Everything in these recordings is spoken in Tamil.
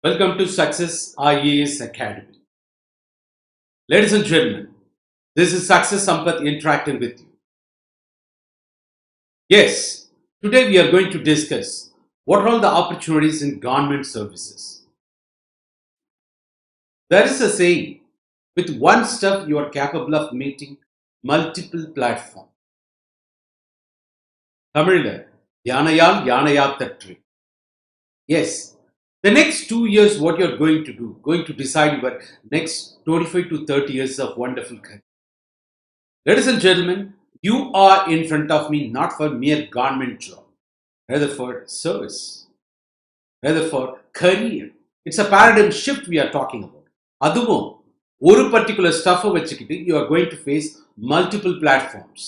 Welcome to Success IAS Academy. Ladies and gentlemen, this is Success Sampath interacting with you. Yes, today we are going to discuss what are all the opportunities in government services. There is a saying, with one step you are capable of meeting multiple platforms. தமிழ்ல யானையால் யானையாத்தற்று. Yes, the next 2 years what you are going to decide your next 25 to 30 years of wonderful career. Ladies and gentlemen, you are in front of me not for mere government job, rather for service, rather for career. It's a paradigm shift we are talking about. அதுவும் ஒரு particular stuff வச்சுக்கிட்டு you are going to face multiple platforms.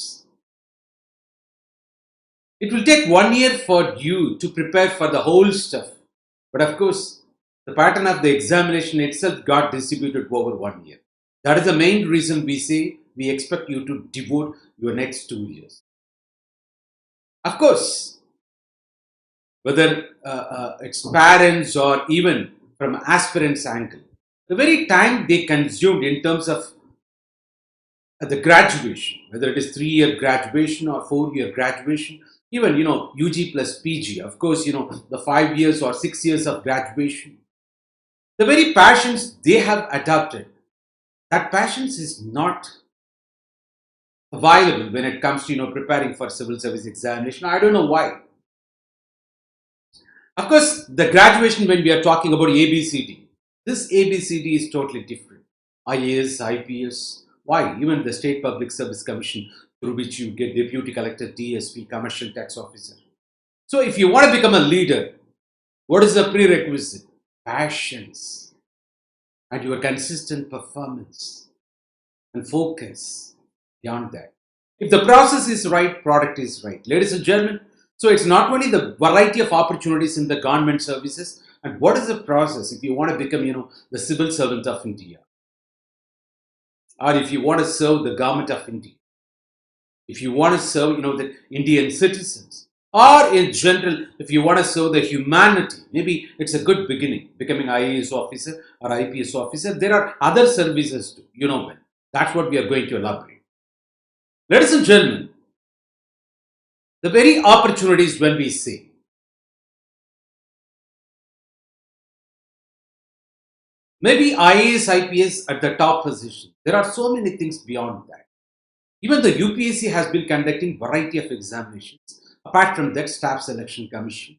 It will take 1 year for you to prepare for the whole stuff. But of course, the pattern of the examination itself got distributed over 1 year. That is the main reason we say we expect you to devote your next 2 years. Of course, whether it's parents or even from aspirants' angle, the very time they consumed in terms of the graduation, whether it is 3-year graduation or 4-year graduation, even UG plus PG, of course, the 5 years or 6 years of graduation, the very passions they have adopted, that passions is not available when it comes to preparing for civil service examination. I don't know why. Of course, the graduation, when we are talking about ABCD, this ABCD is totally different. IAS, IPS, why? Even the State Public Service Commission, through which you get Deputy Collector, DSP, Commercial Tax Officer. So if you want to become a leader, what is the prerequisite? Passions and your consistent performance and focus. Beyond that, if the process is right, product is right. Ladies and gentlemen, so it's not only the variety of opportunities in the government services, and what is the process if you want to become the civil servant of India, or if you want to serve the government of India, if you want to serve the Indian citizens, or in general if you want to serve the humanity. Maybe it's a good beginning becoming IAS officer or IPS officer. There are other services too, when that's what we are going to elaborate. Ladies and gentlemen, the very opportunities when we say maybe IAS, IPS at the top position, there are so many things beyond that. Even the UPSC has been conducting variety of examinations. Apart from that, Staff Selection Commission,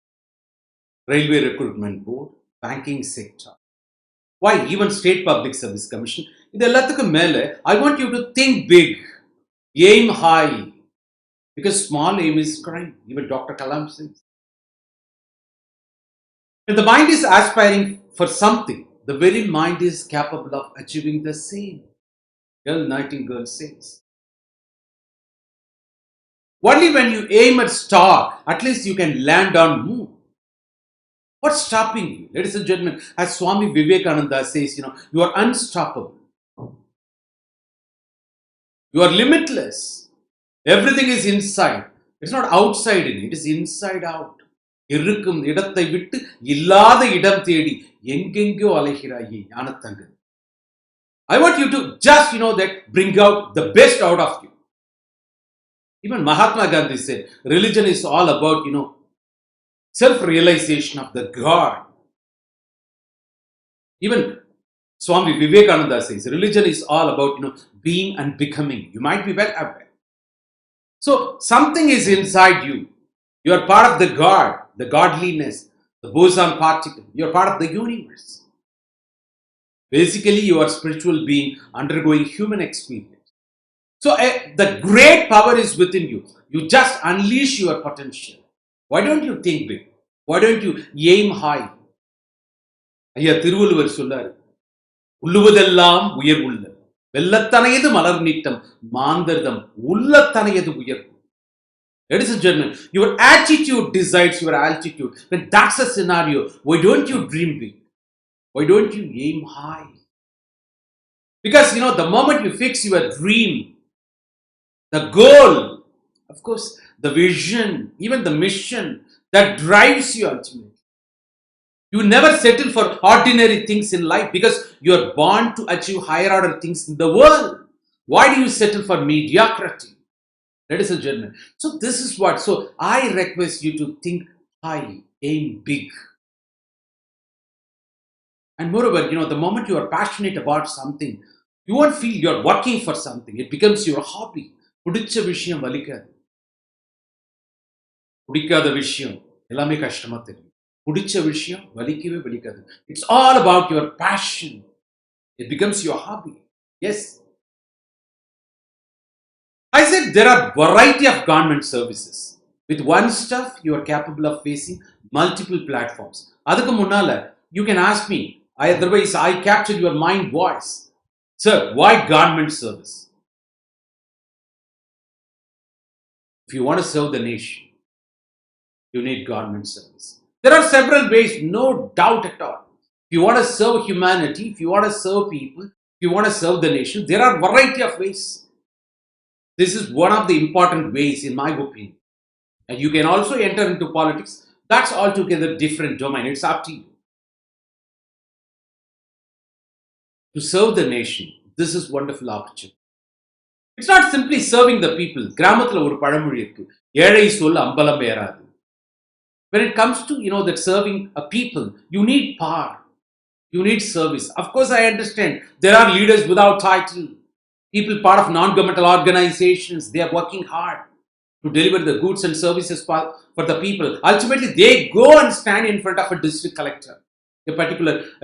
Railway Recruitment Board, banking sector. Why? Even State Public Service Commission. I want you to think big, aim high, because small aim is crime. Even Dr. Kalam says. When the mind is aspiring for something, the very mind is capable of achieving the same. Girl Nightingale says. Only when you aim at star, at least you can land on moon. What's stopping you? Ladies and gentlemen, as Swami Vivekananda says, you are unstoppable. You are limitless. Everything is inside. It's not outside in, it is inside out. இருக்கும் இடத்தை விட்டு இல்லாத இடம் தேடி எங்கெங்கோ அலைகிறாயே ஞானத்தங்கு. I want you to just that bring out the best out of you. Even Mahatma Gandhi said religion is all about self-realization of the God. Even Swami Vivekananda says religion is all about being and becoming. You might be well aware. So something is inside you. You are part of the God, the godliness, the boson particle. You are part of the universe. Basically, you are a spiritual being undergoing human experience. So the great power is within you. You just unleash your potential. Why don't you think big? Why don't you aim high? ஐயா திருவள்ளுவர் சொல்லாரு, உள்ளுவதெல்லாம் உயர் உள்ள வெள்ளத்தனையது மலர் நீட்டம் மாந்தர்தம் உள்ளத்தனையது உயர். Ladies and gentlemen, your attitude decides your altitude. When that's a scenario, why don't you dream big? Why don't you aim high? Because the moment you fix your dream, the goal, of course, the vision, even the mission that drives you ultimately, You never settle for ordinary things in life because you are born to achieve higher order things in the world. Why do you settle for mediocrity? Ladies and gentlemen. So this is what. So I request you to think high, aim big. And moreover, the moment you are passionate about something, you won't feel you're working for something. It becomes your hobby. பிடிச்ச விஷயம் வலிக்காது. பிடிக்காத விஷயம் எல்லாமே கஷ்டமா தெரியும். பிடிச்ச விஷயம் வலிக்கவே வலிக்காது. It's all about your passion. It becomes your hobby. Yes. I said there are variety of government services. With one stuff, you are capable of facing multiple platforms. அதுக்கு முன்னால, you can ask me, otherwise I captured your mind voice. Sir, why government service? If you want to serve the nation, you need government service. There are several ways, no doubt at all. If you want to serve humanity, if you want to serve people, if you want to serve the nation, there are variety of ways. This is one of the important ways, in my opinion. And you can also enter into politics. That's altogether different domain. It's up to you. To serve the nation, this is wonderful opportunity. It's not simply serving the people. கிராமத்துல ஒரு பழமொழி இருக்கு. ஏழை சொல் அம்பலம் ஏறாது. When it comes to, that serving a people, you need power. You need service. Of course, I understand there are leaders without title. People part of non-governmental organizations, they are working hard to deliver the goods and services for the people. Ultimately, they go and stand in front of a district collector,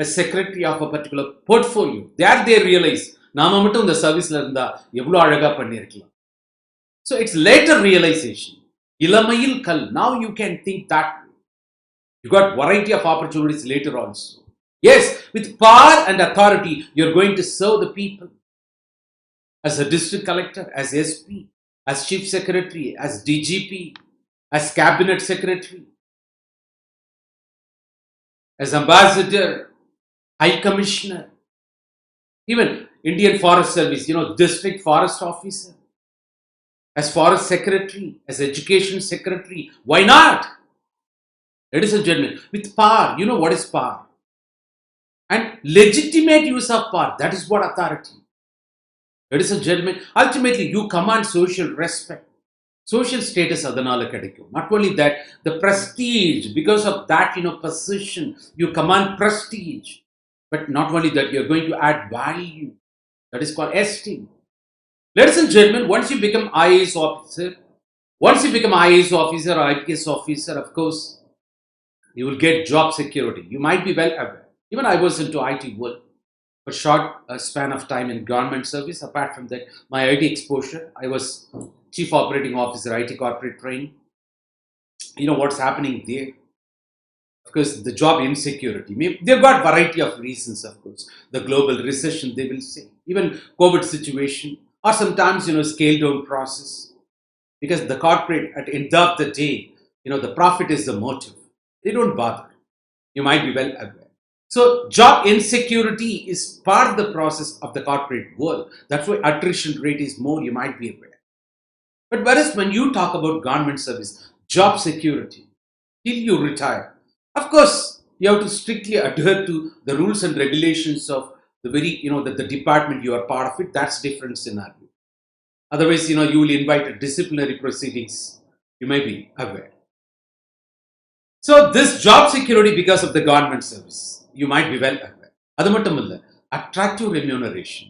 a secretary of a particular portfolio. There they realize, நாம மட்டும் இந்த சர்வீஸ்ல இருந்தா எவ்வளவு அழகா பண்ணிருக்கலாம். So it's later realization. இளமையில் கல். Now you can think that way. You got variety of opportunities later also. Yes, with power and authority, you're going to serve the people. As a district collector, as SP, as chief secretary, as DGP, as cabinet secretary, as ambassador, high commissioner, even Indian Forest Service, district forest officer, as forest secretary, as education secretary. Why not? Ladies and gentlemen, with power, you know what is power? And legitimate use of power, that is what authority. Ladies and gentlemen, ultimately you command social respect. Social status adanala kedikkum. Not only that, the prestige, because of that, position, you command prestige. But not only that, you're going to add value. That is called esteem. Ladies and gentlemen, once you become IAS officer, or IPS officer, of course, you will get job security. You might be well aware. Even I was into IT world. A short span of time in government service. Apart from that, my IT exposure, I was chief operating officer, IT corporate training. You know what's happening there? Of course, the job insecurity. They've got variety of reasons, of course. The global recession, they will say. Even COVID situation, or sometimes, scale down process. Because the corporate, at the end of the day, the profit is the motive. They don't bother. You might be well aware. So job insecurity is part of the process of the corporate world. That's why attrition rate is more, you might be aware. But whereas when you talk about government service, job security, till you retire, of course, you have to strictly adhere to the rules and regulations of the very, the department you are part of it. That's different scenario. Otherwise, you will invite disciplinary proceedings. You may be aware. So this job security because of the government service. You might be well aware. அது மட்டும் இல்ல, attractive remuneration.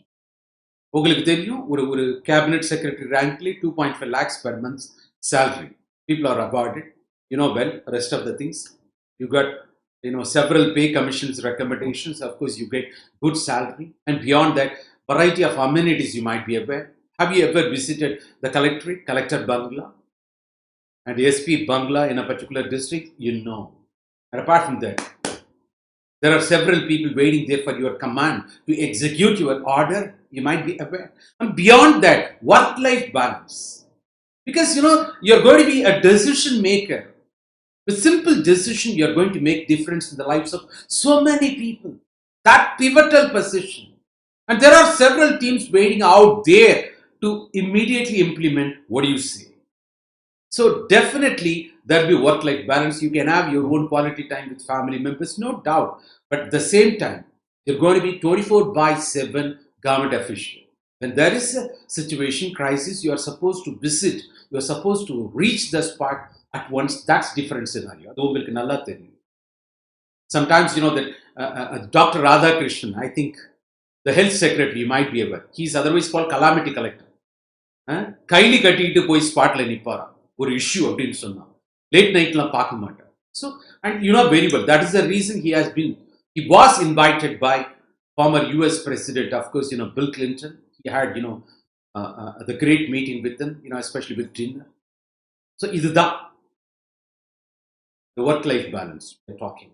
உங்களுக்கு தெரியும், ஒரு cabinet secretary rankly 2.5 lakhs per month salary. People are awarded. Well, rest of the things. You got, several pay commissions, recommendations. Of course, you get good salary. And beyond that, variety of amenities you might be aware. Have you ever visited the collectorate, collector bungalow, and SP bungalow in a particular district? And apart from that, there are several people waiting there for your command to execute your order. You might be aware. And beyond that, work-life balance. Because, you're going to be a decision maker. With simple decision, you're going to make difference in the lives of so many people. That pivotal position. And there are several teams waiting out there to immediately implement what you say. So definitely, There'll be work-life balance. You can have your own quality time with family members, no doubt. But at the same time, you're going to be 24/7 government official. When there is a situation, crisis, you are supposed to visit. You are supposed to reach the spot at once. That's different scenario. Sometimes, that Dr. Radhakrishnan, I think the health secretary, you might be aware. He's otherwise called calamity collector. கைலி கட்டிட்டு போய் ஸ்பாட்ல நிப்பாராம் ஒரு இஷ்யூ அப்படின்னு சொன்னா லேட் நைட்லாம் பார்க்க மாட்டார். So and you know very well that is the reason he was invited by former US president, of course, Bill Clinton. He had the great meeting with them, especially with dinner. So இதுதான் the work life balance we're talking.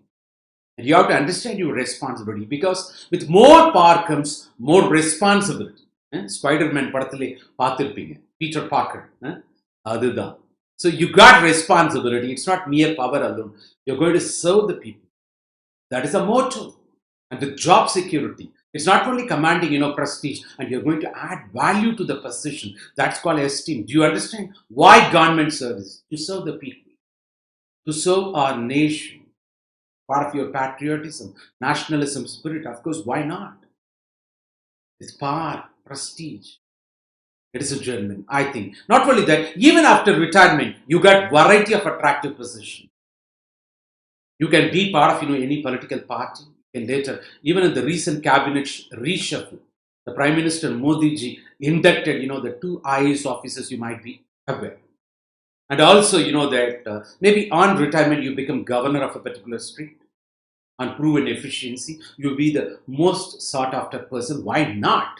And you have to understand your responsibility, because with more power comes more responsibility. Spider-Man படத்திலே பார்த்திருப்பீங்க, பீட்டர் பார்க்கர், அதுதான். So you got responsibility. It's not mere power alone. You're going to serve the people. That is a motto. And the job security. It's not only commanding, prestige, and you're going to add value to the position. That's called esteem. Do you understand why government service? To serve the people, to serve our nation. Part of your patriotism, nationalism spirit. Of course, why not? It's power, prestige. It is a German, I think. Not only that, even after retirement, you got variety of attractive positions. You can be part of, any political party. And later, even in the recent cabinet reshuffle, the Prime Minister Modi ji inducted, the 2 IAS officers, you might be aware. And also, that maybe on retirement, you become governor of a particular street. On proven efficiency, you'll be the most sought after person. Why not?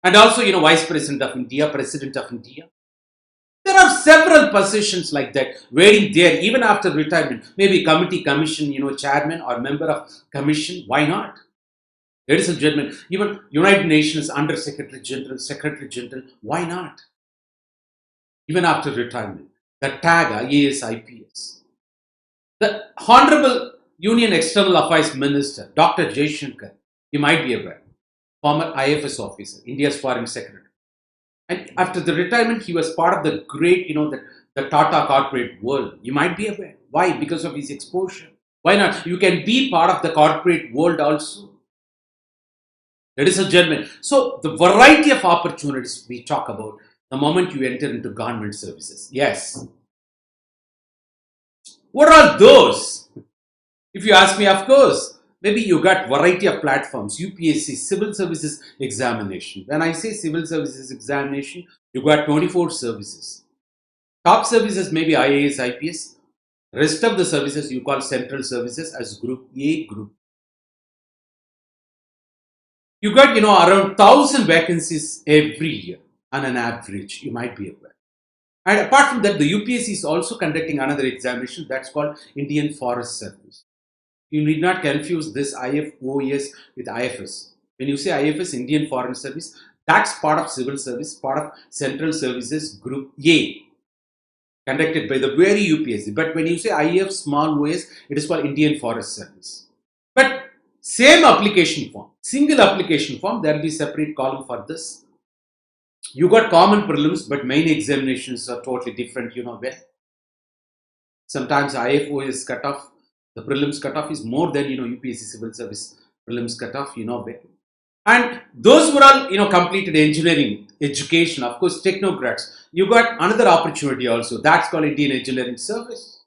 And also, Vice President of India, President of India. There are several positions like that waiting there even after retirement. Maybe committee, commission, chairman or member of commission. Why not? Ladies and gentlemen, even United Nations Under Secretary General, Secretary General. Why not? Even after retirement. The tag IAS, IPS. The Honorable Union External Affairs Minister, Dr. Jaishankar, you might be aware, former IFS officer, India's Foreign Secretary. And after the retirement, he was part of the great, the Tata corporate world. You might be aware. Why? Because of his exposure. Why not? You can be part of the corporate world also. Ladies and gentlemen, so the variety of opportunities we talk about the moment you enter into government services. Yes. What are those? If you ask me, of course, maybe you got variety of platforms. UPSC, Civil Services Examination. When I say Civil Services Examination, you got 24 services. Top services may be IAS, IPS. Rest of the services you call central services as Group A, Group. You got, around 1,000 vacancies every year on an average. You might be aware. And apart from that, the UPSC is also conducting another examination that's called Indian Forest Service. You need not confuse this IFOS with IFS. When you say IFS, Indian Foreign Service, that's part of civil service, part of central services Group A, conducted by the very UPSC. But when you say IF small OS, it is called Indian Forest Service. But same application form, single application form, there will be separate column for this. You got common prelims, but main examinations are totally different, where. Sometimes IFOS cutoff, the prelims cutoff is more than, UPSC Civil Service prelims cutoff, where. And those who are all, completed engineering education, of course, technocrats, you got another opportunity also. That's called Indian Engineering Service.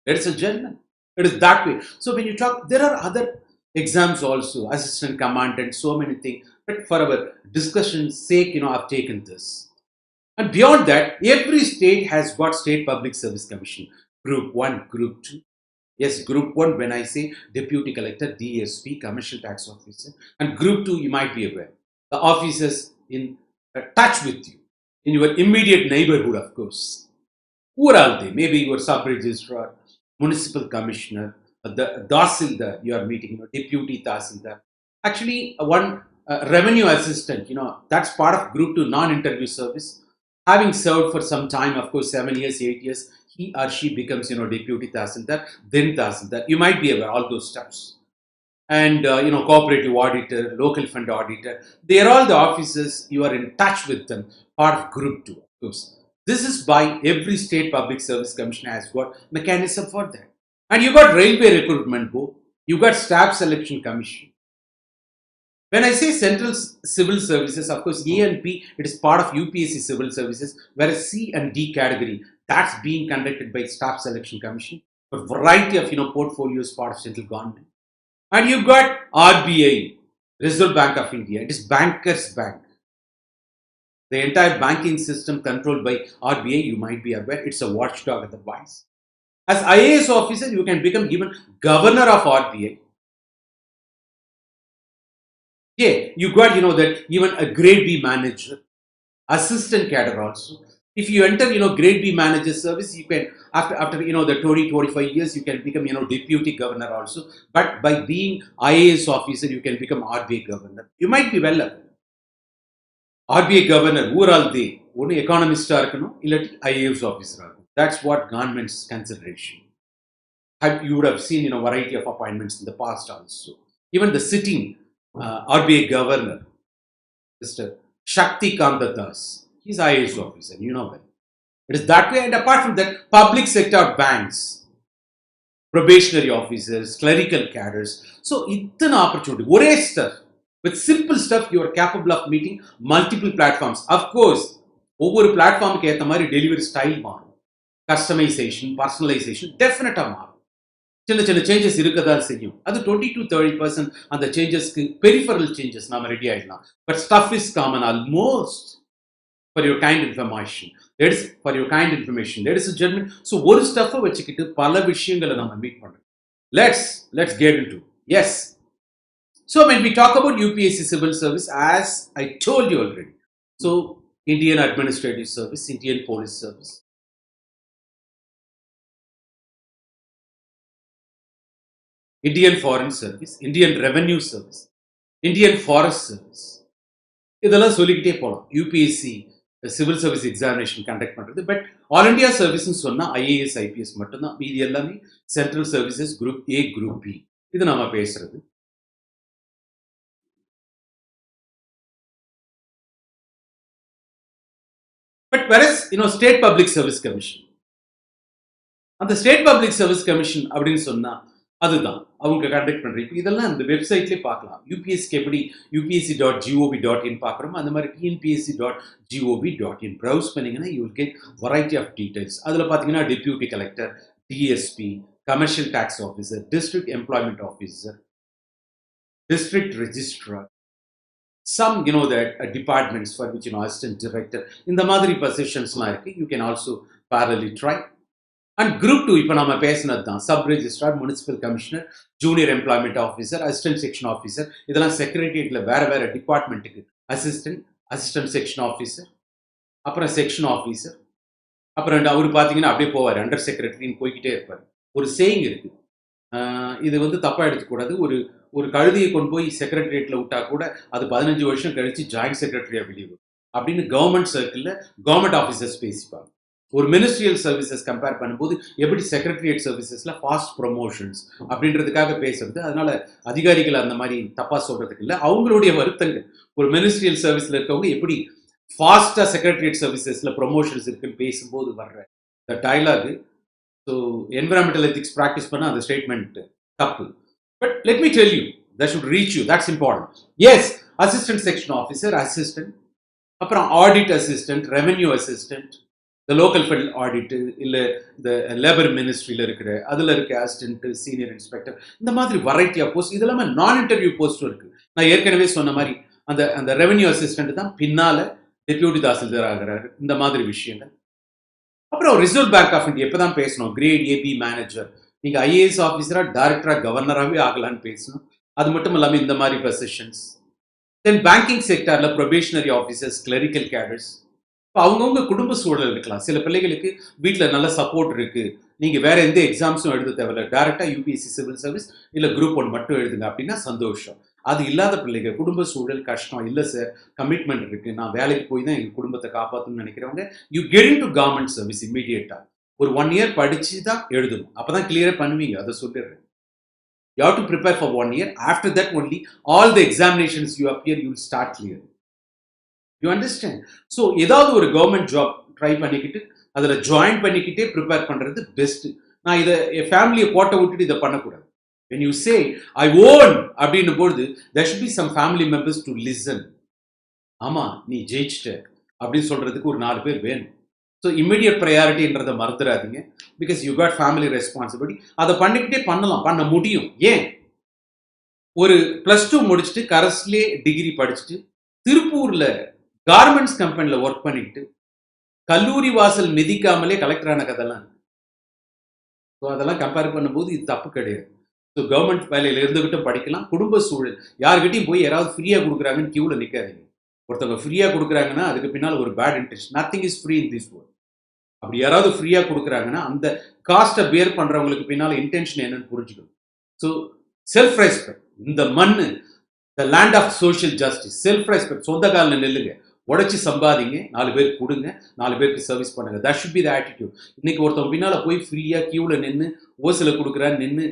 Ladies and gentlemen, it is that way. So when you talk, there are other exams also, assistant commandant, so many things. But for our discussion's sake, I've taken this. And beyond that, every state has got State Public Service Commission, Group 1, Group 2. Yes, Group 1, when I say Deputy Collector, DSP, Commercial Tax Officer. And Group 2, you might be aware, the officers in touch with you, in your immediate neighborhood, of course. Who are all they? Maybe your sub-registrar, municipal commissioner, the Tahsildar you are meeting, Deputy Tahsildar. Actually, one revenue assistant, that's part of Group 2 non-interview service. Having served for some time, of course, 7 years, 8 years, he or she becomes, Deputy Tahsildar, then Tahsildar. You might be aware all those steps. And, cooperative auditor, local fund auditor, they are all the officers, you are in touch with them, part of Group 2, of course. This is by every state public service commission has got mechanism for that. And you got railway recruitment board, you got staff selection commission. When I say central civil services, of course, A and P, it is part of UPSC civil services, whereas C and D category, that's being conducted by staff selection commission. A variety of portfolios part of central government. And you've got RBI, Reserve Bank of India. It is bankers' bank. The entire banking system controlled by RBI, you might be aware, it's a watchdog otherwise. As IAS officer, you can become even governor of RBI. Yeah, you got, that even a grade B manager, assistant cadre also. If you enter, grade B manager service, you can, after the 25 years, you can become, deputy governor also. But by being IAS officer, you can become RBI governor. You might be well aware. RBI governor, overall they, one economist IAS officer. That's what government's consideration. You would have seen, variety of appointments in the past also. Even the sitting RBI governor, Mr. Shakti Kanta Das, he's IAS officer, well. It is that way, and apart from that, public sector banks, probationary officers, clerical cadres. So, it's an opportunity. One stuff. With simple stuff, you are capable of meeting multiple platforms. Of course, over platform delivery style, customization, personalization, definitely. சின்ன சேஞ்சஸ் இருக்கதான் செய்யும். அது 20 to 30% அந்த சேஞ்சஸ்க்கு பெரிஃபரல் சேஞ்சஸ் நாம ரெடி ஆயிடலாம். But stuff is common almost for your kind information. Ladies and gentleman. So ஒரு ஸ்டஃப்பை வச்சுக்கிட்டு பல விஷயங்களை நம்ம மீட் பண்றோம். Let's get into. Yes. So when we talk about UPSC civil service, as I told you already, so Indian Administrative Service, Indian Police Service, Indian Foreign Service, Indian Revenue Service, Indian Forest Service. இதெல்லாம் சொல்லிக்கிட்டே போகலாம். UPSC civil service examination conduct பண்ணுறது. பட் ஆல் இண்டியா சர்வீஸ்ன்னு சொன்னால் ஐஏஎஸ் ஐபிஎஸ் மட்டும்தான். மீதி எல்லாமே central services group A, group B. இது நம்ம பேசுறது. But whereas state public service commission, அந்த ஸ்டேட் பப்ளிக் சர்வீஸ் கமிஷன் அப்படின்னு சொன்னா அதுதான் அவங்க கண்டக்ட் பண்ற. இப்போ இதெல்லாம் இந்த வெப்சைட்லேயே பார்க்கலாம். யூபிஎஸ்சிக்கு எப்படி upsc.gov.in பார்க்குறோமோ அந்த மாதிரி tnpsc.gov.in ப்ரௌஸ் பண்ணிங்கன்னா you will get variety of details. அதில் பார்த்தீங்கன்னா deputy collector, DSP, commercial tax officer, district employment officer, district registrar, some that departments for which assistant director, இந்த மாதிரி பொசிஷன்ஸ்லாம் இருக்கு. You can also parallelly try. And group 2 இப்போ நம்ம பேசினது தான். Sub registrar, municipal commissioner, junior employment officer, assistant section officer. இதெல்லாம் செக்ரட்டரியேட்ல வேற டிபார்ட்மெண்ட்டுக்கு அசிஸ்டன்ட் செக்ஷன் ஆஃபீஸர், அப்புறம் செக்ஷன் ஆஃபீஸர், அப்புறம் அவர் பார்த்தீங்கன்னா அப்படியே போவார், அண்டர் செக்ரட்டரின்னு போய்கிட்டே இருப்பார். ஒரு சேயிங் இருக்கு, இது தப்பா எடுத்துக்கூடாது. ஒரு கழுதியை கொண்டு போய் செக்ரட்டரியேட்ல விட்டா கூட அது 15 வருஷம் கழிச்சு ஜாயிண்ட் செக்ரட்டரியா வெளியே அப்படின்னு கவர்மெண்ட் சர்க்கிள்ல கவர்மெண்ட் ஆஃபீஸர்ஸ் பேசிப்பாங்க. ஒரு மினிஸ்ட்ரியல் சர்வீசஸ் கம்பேர் பண்ணும்போது எப்படி செக்ரட்டரியேட் சர்வீசஸ்ல ஃபாஸ்ட் ப்ரொமோஷன்ஸ் அப்படின்றதுக்காக பேசுறது. அதனால அதிகாரிகள் அந்த மாதிரி தப்பா சொல்றதுக்கு இல்லை, அவங்களுடைய வருத்தங்கள். ஒரு மினிஸ்ட்ரியல் சர்வீஸ்ல இருக்கவங்க எப்படி ஃபாஸ்டா செக்ரட்டரியேட் சர்வீசஸ்ல ப்ரொமோஷன்ஸ் இருக்குன்னு பேசும்போது வர்ற இந்த dialogue. So environmental ethics practice பண்ண அந்த ஸ்டேட்மெண்ட் தப்பு. But let me tell you, that should reach you, that's important. Yes, assistant section officer, assistant, அப்புறம் ஆடிட் அசிஸ்டன்ட், ரெவென்யூ அசிஸ்டன்ட், இந்த லோக்கல் ஃபெடரல் ஆடிட்டு, இல்லை இந்த லேபர் மினிஸ்ட்ரியில் இருக்கிற அதில் இருக்க அசிஸ்டன்ட், சீனியர் இன்ஸ்பெக்டர், இந்த மாதிரி வெரைட்டி ஆஃப் போஸ்ட். இது இல்லாமல் நான் இன்டர்வியூ போஸ்ட்டும் இருக்குது. நான் ஏற்கனவே சொன்ன மாதிரி அந்த ரெவென்யூ அசிஸ்டன்ட் தான் பின்னால் டெப்யூட்டி தாசில்தார் ஆகிறாரு. இந்த மாதிரி விஷயங்கள். அப்புறம் ரிசர்வ் பேங்க் ஆஃப் இந்தியா இப்போ தான் பேசணும். கிரேட் ஏபி மேனேஜர், நீங்கள் ஐஏஎஸ் ஆஃபீஸராக, டைரக்டராக, கவர்னராகவே ஆகலான்னு பேசணும். அது மட்டும் இல்லாமல் இந்த மாதிரி பொசிஷன்ஸ். தென் பேங்கிங் செக்டரில் ப்ரொபேஷனரி ஆஃபீஸர்ஸ், கிளரிக்கல் கேடர்ஸ். இப்போ அவங்கவுங்க குடும்ப சூழல் இருக்கலாம். சில பிள்ளைகளுக்கு வீட்டில் நல்ல சப்போர்ட் இருக்குது, நீங்கள் வேறு எந்த எக்ஸாம்ஸும் எழுத தேவையில்ல, டேரெக்டாக யூபிஎஸ்சி சிவில் சர்வீஸ் இல்லை குரூப் 1 மட்டும் எழுதுங்க அப்படின்னா சந்தோஷம். அது இல்லாத பிள்ளைகள், குடும்ப சூழல் கஷ்டம், இல்லை சார் கமிட்மெண்ட் இருக்குது, நான் வேலைக்கு போய் தான் எங்கள் குடும்பத்தை காப்பாற்றணும்னு நினைக்கிறவங்க, you get in to government service இம்மீடியட்டாக. ஒரு 1 year படித்து தான் எழுதணும், அப்போ தான் கிளியராக பண்ணுவீங்க. அதை சொல்லிடுறேன். You have to prepare for 1 year. After that only, all the examinations you appear, you will start clear. You understand? So, ஏதாவது ஒரு கவர்மெண்ட் ஜாப் ட்ரை பண்ணிக்கிட்டு அதில் ஜாயின் பண்ணிக்கிட்டே ப்ரிப்பேர் பண்ணுறது பெஸ்ட்டு. நான் இதை என் ஃபேமிலியை கோட்டை விட்டுட்டு இதை பண்ணக்கூடாது. when you say I own அப்படின்னும் பொழுது there should be some family members to listen. ஆமா நீ ஜெயிச்சிட்ட அப்படின்னு சொல்றதுக்கு ஒரு 4 பேர் வேணும். ஸோ இம்மிடியட் ப்ரையாரிட்டின்றதை மறந்துடாதீங்க. Because you got family responsibility. அதை பண்ணிக்கிட்டே பண்ணலாம், பண்ண முடியும். ஏன் ஒரு +2 முடிச்சுட்டு கரஸ்லே டிகிரி படிச்சுட்டு திருப்பூர்ல கார்மெண்ட்ஸ் கம்பெனியில் ஒர்க் பண்ணிக்கிட்டு கல்லூரி வாசல் மிதிக்காமலே கலெக்டர் ஆன கதெல்லாம் இருக்கு. ஸோ அதெல்லாம் கம்பேர் பண்ணும்போது இது தப்பு கிடையாது. ஸோ கவர்மெண்ட் வேலையில் இருந்துகிட்டும் படிக்கலாம். குடும்ப சூழல் யார்கிட்டையும் போய் யாராவது ஃப்ரீயாக கொடுக்குறாங்கன்னு கியூவில் நிற்காதீங்க. ஒருத்தவங்க ஃப்ரீயாக கொடுக்குறாங்கன்னா அதுக்கு பின்னால் ஒரு bad interest. Nothing is free in this world. அப்படி யாராவது ஃப்ரீயாக கொடுக்குறாங்கன்னா அந்த காஸ்ட்டை பேர் பண்ணுறவங்களுக்கு பின்னால் இன்டென்ஷன் என்னன்னு புரிஞ்சுக்கணும். ஸோ செல்ஃப் ரெஸ்பெக்ட், இந்த மண்ணு the land of social justice, self respect, சொந்த காலில் நில்லுங்க, உழைச்சி சம்பாதிங்க, 4 பேருக்கு கொடுங்க, 4 பேருக்கு சர்வீஸ் பண்ணுங்க. That should be the attitude. இன்னைக்கு ஒருத்தவங்க பின்னால் போய் ஃப்ரீயாக கியூவில் நின்று ஓசில் கொடுக்குறான்னு நின்று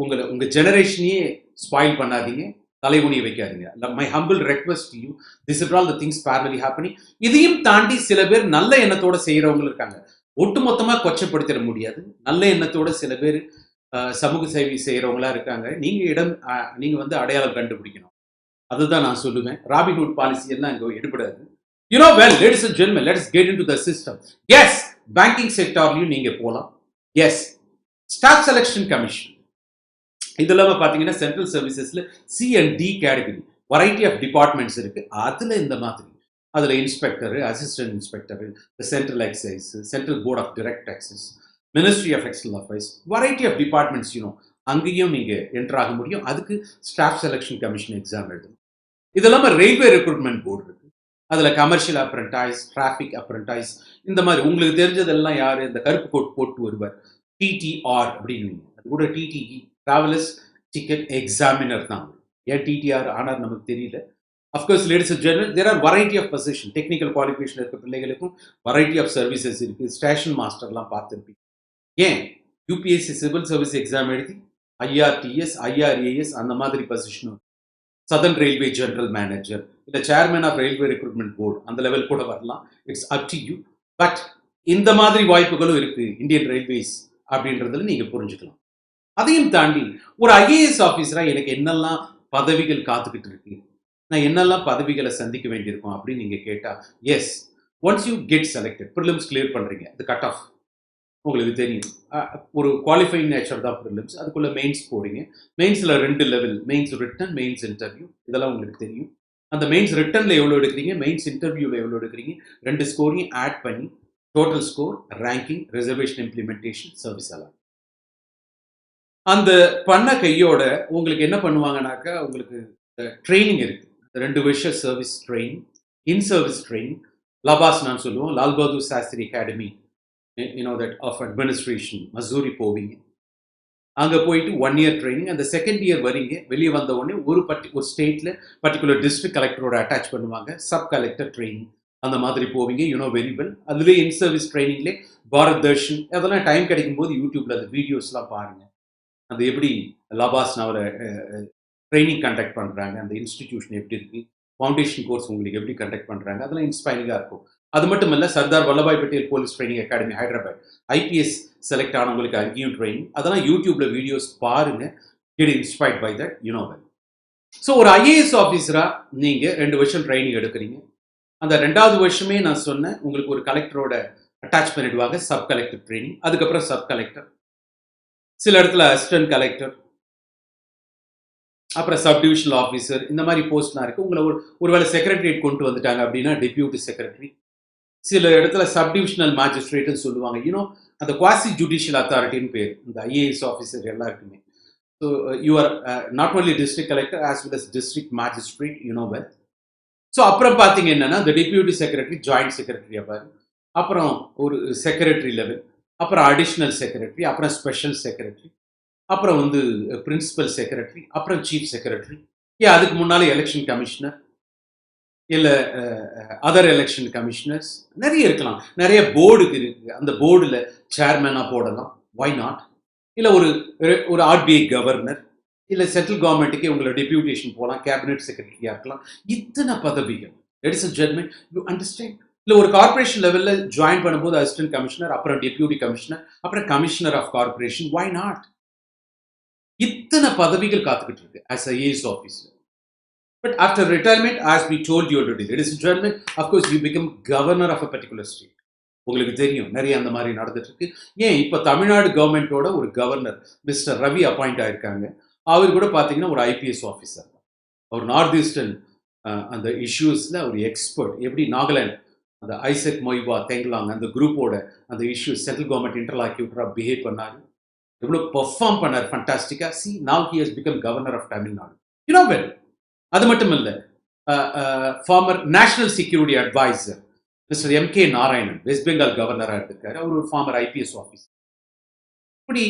உங்கள் ஜெனரேஷனையே ஸ்பாயில் பண்ணாதீங்க, தலைகுனியை வைக்காதீங்க. My humble request to you, this is all the things பேரலி happening. இதையும் தாண்டி சில பேர் நல்ல எண்ணத்தோட செய்கிறவங்க இருக்காங்க. ஒட்டுமொத்தமாக கொச்சப்படுத்திட முடியாது. நல்ல எண்ணத்தோட சில பேர் சமூக சேவை செய்கிறவங்களா இருக்காங்க. நீங்கள் வந்து அடையாளம் கண்டுபிடிக்கணும். அதுதான் நான் சொல்லுவேன். ராபின்ஹுட் பாலிசி எல்லாம் இங்கே எடுபடாது. ladies and gentlemen, let's get into the system. Yes, banking செக்டார்லையும் நீங்க போகலாம். Yes, staff selection commission. இது இல்லாமல் பார்த்தீங்கன்னா சென்ட்ரல் சர்வீசஸ்ல C&D category variety of departments இருக்கு. அதுல இந்த மாதிரி அதுல inspector, assistant inspector, central excise, central board of direct taxes, ministry of external affairs, variety of departments அங்கேயும் நீங்க என்டர் ஆக முடியும். அதுக்கு ஸ்டாஃப் செலெக்ஷன் கமிஷன் எக்ஸாம் எழுதணும். இது இல்லாமல் ரயில்வே ரெக்ரூட்மெண்ட் போர்டு இருக்கு. அதுல கமர்ஷியல் அப்ரண்டைஸ், டிராஃபிக் அப்ரண்டைஸ், இந்த மாதிரி உங்களுக்கு தெரிஞ்சதெல்லாம் யாரு, இந்த கருப்பு கோட் போட்டு வருவார், TTR அப்படின்னு. அது கூட TTE, டிராவலர்ஸ் டிக்கெட் எக்ஸாமினர் தான். ஏன் TTR ஆனார் நமக்கு தெரியல. Of course ladies and general, there are variety of position. Technical qualification இருக்க பிள்ளைகளுக்கும் வெரைட்டி ஆஃப் சர்வீசஸ் இருக்கு. ஸ்டேஷன் மாஸ்டர்லாம் பார்த்துருப்பீங்க. ஏன் UPSC சிவில் சர்வீஸ் எக்ஸாம் எழுதி IRTS, IRAS அந்த மாதிரி பொசிஷனும், சதர்ன் ரயில்வே ஜெனரல் மேனேஜர், இல்லை chairman of railway recruitment board, அந்த லெவல் கூட வரலாம். It's up to you. But இந்த மாதிரி வாய்ப்புகளும் இருக்கு இந்தியன் ரயில்வேஸ் அப்படின்றதுல நீங்க புரிஞ்சுக்கலாம். அதையும் தாண்டி ஒரு IAS ஆஃபீஸரா எனக்கு என்னெல்லாம் பதவிகள் காத்துக்கிட்டு இருக்கு, நான் என்னெல்லாம் பதவிகளை சந்திக்க வேண்டியிருக்கும் அப்படின்னு நீங்க கேட்டா, yes, once you get selected, prelims clear பண்றீங்க, அது கட் ஆஃப் உங்களுக்கு தெரியும். ஒரு குவாலிஃபைங் நேச்சர் தான் ப்ரிலிம்ஸ். அதுக்குள்ள மெயின்ஸ் போறீங்க. மெயின்ஸில் 2 level, mains written, mains interview. இதெல்லாம் உங்களுக்கு தெரியும். அந்த மெயின்ஸ் ரிட்டனில் எவ்வளோ எடுக்கிறீங்க, மெயின்ஸ் இன்டர்வியூவில் எவ்வளோ எடுக்கிறீங்க, 2 ஸ்கோரையும் ஆட் பண்ணி total score, ranking, reservation implementation, service எல்லாம் அந்த பண்ண கையோட உங்களுக்கு என்ன பண்ணுவாங்கனாக்கா, உங்களுக்கு ட்ரைனிங் இருக்கு. 2 வருஷம் service training, in service training. லபாஸ் நான் சொல்லுவோம், Lal Bahadur Shastri academy that of administration, Mussoorie போவீங்க. அங்கே போயிட்டு 1 இயர் ட்ரைனிங். அந்த செகண்ட் இயர் வரீங்க. வெளியே வந்த உடனே ஒரு ஸ்டேட்ல பர்டிகுலர் டிஸ்ட்ரிக்ட் கலெக்டரோட அட்டாச் பண்ணுவாங்க, சப் கலெக்டர் ட்ரைனிங், அந்த மாதிரி போவீங்க. Very well. அதுலேயே இன் சர்வீஸ் ட்ரைனிங்லே பாரத் தர்ஷன், அதெல்லாம் டைம் கிடைக்கும் போது யூடியூப்ல அந்த வீடியோஸ்லாம் பாருங்க. அது எப்படி லபாஸ் அவரை ட்ரைனிங் கண்டக்ட் பண்ணுறாங்க, அந்த இன்ஸ்டிடியூஷன் எப்படி இருக்கு, ஃபவுண்டேஷன் கோர்ஸ் உங்களுக்கு எப்படி கண்டக்ட் பண்ணுறாங்க, அதெல்லாம் இன்ஸ்பைரிங்காக இருக்கும். அது மட்டும் இல்லை, Sardar Vallabhbhai Patel police training academy Hyderabad, IPS select ஆனவங்களுக்கு அங்கேயும் ட்ரைனிங். அதெல்லாம் யூடியூப்ல வீடியோஸ் பாருங்க. Get inspired by that, well. So ஒரு IAS ஆஃபீஸரா நீங்க 2 வருஷம் ட்ரைனிங் எடுக்கிறீங்க. அந்த 2வது வருஷமே நான் சொன்னேன், உங்களுக்கு ஒரு கலெக்டரோட அட்டாச் பண்ணிடுவாங்க, சப் கலெக்டர் ட்ரைனிங். அதுக்கப்புறம் சப் கலெக்டர், சில இடத்துல அசிஸ்டன்ட் கலெக்டர், அப்புறம் சப் டிவிஷனல் ஆஃபீஸர், இந்த மாதிரி போஸ்ட்லாம் இருக்கு. உங்களை ஒருவேளை செக்ரட்டரியேட் கொண்டு வந்துட்டாங்க அப்படின்னா டெபியூட்டி செக்ரட்டரி, சில இடத்துல சப் டிவிஷனல் மேஜிஸ்ட்ரேட்னு சொல்லுவாங்க. அந்த குவாசி ஜுடிஷியல் அத்தாரிட்டின்னு பேர் இந்த IAS ஆஃபீஸர் எல்லாருக்குமே. So you are not only district collector as well as district magistrate, well. So அப்புறம் பார்த்தீங்க என்னன்னா, இந்த டெபியூட்டி செக்ரட்டரி, ஜாயிண்ட் செக்ரட்டரி, அப்புறம் ஒரு செக்ரட்டரி லெவல், அப்புறம் அடிஷ்னல் செக்ரட்டரி, அப்புறம் ஸ்பெஷல் செக்ரட்டரி, அப்புறம் பிரின்சிபல் செக்ரட்டரி, அப்புறம் சீஃப் செக்ரட்டரி. அதுக்கு முன்னாலே எலெக்ஷன் கமிஷனர், இல்லை அதர் எலெக்ஷன் கமிஷனர்ஸ், நிறைய இருக்கலாம். நிறைய போர்டுக்கு இருக்கு. அந்த போர்டில் சேர்மேனாக போடலாம், வை நாட். இல்லை ஒரு RBI கவர்னர், இல்லை சென்ட்ரல் கவர்மெண்ட்டுக்கே உங்களை டெபியூட்டேஷன் போகலாம், கேபினெட் செக்ரட்டரியாக இருக்கலாம். இத்தனை பதவிகள். லேடிஸ் அண்ட் ஜென்டில்மென், யூ அண்டர்ஸ்டாண்ட், இல்லை ஒரு கார்பரேஷன் லெவலில் ஜாயின் பண்ணும்போது அசிஸ்டன்ட் கமிஷனர், அப்புறம் டெப்யூட்டி கமிஷனர், அப்புறம் commissioner of corporation. Why not? இத்தனை பதவிகள் காத்துக்கிட்டு இருக்கு as IAS officer. But after retirement, as we told you already, ladies and gentlemen, of course you become governor of a particular state. உங்களுக்கு தெரியும் நிறைய அந்த மாதிரி நடந்துட்டு இருக்கு. ஏன் இப்போ தமிழ்நாடு கவர்மெண்ட்டோட ஒரு கவர்னர் மிஸ்டர் ரவி அப்பாயிண்ட் ஆயிருக்காங்க. அவர் கூட பார்த்தீங்கன்னா ஒரு ஐபிஎஸ் ஆஃபீஸர். அவர் நார்த் ஈஸ்டர்ன் அந்த இஷ்யூஸில் ஒரு எக்ஸ்பர்ட். எப்படி நாகாலாந்து அந்த ஐசக் மொய்வா தெங்லாங் அந்த குரூப்போட அந்த இஷ்யூஸ் சென்ட்ரல் கவர்மெண்ட் இன்டர்லாக்யூட்டராக பிஹேவ் பண்ணாரு, எவ்வளோ பெர்ஃபார்ம் பண்ணார் ஃபண்டாஸ்டிக்காக. See now he has become governor of Tamil Nadu. You know well. அது மட்டும் இல்லை, former national security adviser mister M K. Narayanan West Bengal கவர்னராக இருந்திருக்காரு. அவர் ஒரு ஃபார்மர் ஐபிஎஸ் ஆஃபீஸர். இப்படி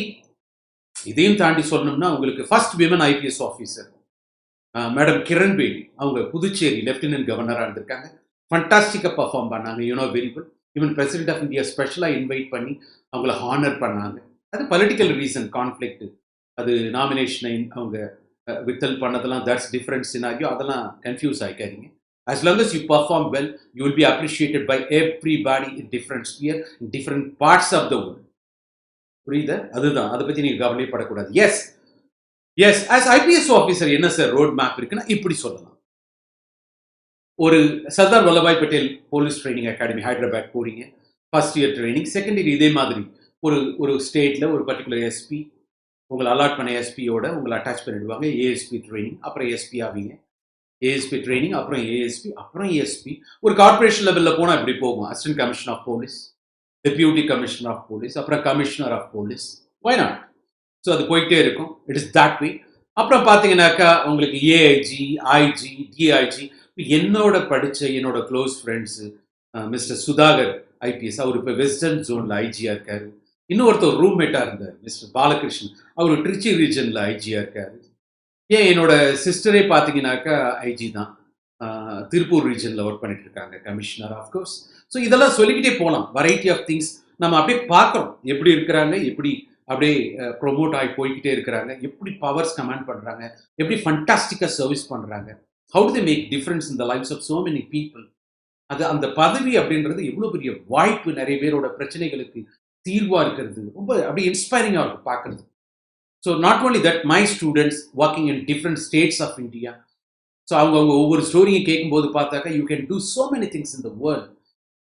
இதையும் தாண்டி சொல்லணும்னா உங்களுக்கு first women IPS officer madam Kiran Bedi, அவங்க புதுச்சேரி லெப்டினன்ட் கவர்னராக இருந்திருக்காங்க. ஃபண்டாஸ்டிக்காக பர்ஃபார்ம் பண்ணாங்க. You know very good. Even president of India ஸ்பெஷலாக இன்வைட் பண்ணி அவங்கள ஹானர் பண்ணாங்க. அது பொலிட்டிக்கல் ரீசன் கான்ஃப்ளிக்ட், அது நாமினேஷனை அவங்க வித்தல் பண்ணதெல்லாம் தட்ஸ் டிஃப்ரெண்ட் சினாரியோ. அதெல்லாம் confuse ஆகிக்காதீங்க. As long as you perform well, you will be appreciated by everybody in different sphere, in different parts of the world. புரியுதா? அதுதான். அதை பற்றி நீங்கள் கவலைப்படக்கூடாது. Yes yes as IPS officer என்ன சார் ரோட் மேப் இருக்குன்னா இப்படி சொல்லலாம். ஒரு Sardar Vallabhbhai Patel police training academy Hyderabad போறீங்க, first year training. Second year இதே மாதிரி ஒரு ஒரு ஸ்டேட்டில் ஒரு பர்டிகுலர் எஸ்பி உங்களை அலாட் பண்ண எஸ்பியோட உங்களை அட்டாச் பண்ணிடுவாங்க. ஏஎஸ்பி ட்ரைனிங், அப்புறம் எஸ்பி ஆவீங்க. ஏஎஸ்பி ட்ரைனிங், அப்புறம் ஏஎஸ்பி, அப்புறம் எஸ்பி. ஒரு கார்பரேஷன் லெவலில் போனால் இப்படி போகும். Assistant commissioner of police, deputy commissioner of police, அப்புறம் commissioner of police. Why not? So அது போயிட்டே இருக்கும். It is that way. அப்புறம் பார்த்தீங்கன்னாக்கா உங்களுக்கு ஏஐஜி, ஐஜி, டிஐஜி. என்னோட படித்த என்னோட close friends mister Sudhakar IPS, அவர் இப்போ வெஸ்டர்ன் ஜோனில் ஐஜியாக இருக்காரு. இன்னொருத்தர் ரூம்மேட்டாக இருந்தார் மிஸ்டர் பாலகிருஷ்ணன், அவர் திருச்சி ரீஜனில் ஐஜியாக இருக்காரு. ஏன் என்னோட சிஸ்டரே பார்த்தீங்கன்னாக்கா ஐஜி தான், திருப்பூர் ரீஜனில் ஒர்க் பண்ணிட்டு இருக்காங்க, கமிஷனர் ஆஃப்கோர்ஸ். ஸோ இதெல்லாம் சொல்லிக்கிட்டே போகலாம். வெரைட்டி ஆஃப் திங்ஸ் நம்ம அப்படியே பார்க்குறோம். எப்படி இருக்கிறாங்க, எப்படி அப்படியே ப்ரொமோட் ஆகி போய்கிட்டே இருக்கிறாங்க, எப்படி பவர்ஸ் கமாண்ட் பண்ணுறாங்க, எப்படி ஃபண்டாஸ்டிக்காக சர்வீஸ் பண்ணுறாங்க, how to make difference in the lifes of so many people. அது அந்த பதவி அப்படின்றது எவ்வளோ பெரிய வாய்ப்பு. நிறைய பேரோட பிரச்சனைகளுக்கு தீர்வாக இருக்கிறது ரொம்ப அப்படியே இன்ஸ்பைரிங்காக இருக்கும் பார்க்குறது. So not only that, my students working in different states of India. So அவங்க ஒவ்வொரு ஸ்டோரியும் கேட்கும்போது பார்த்தாக்கா you can do so many things in the world.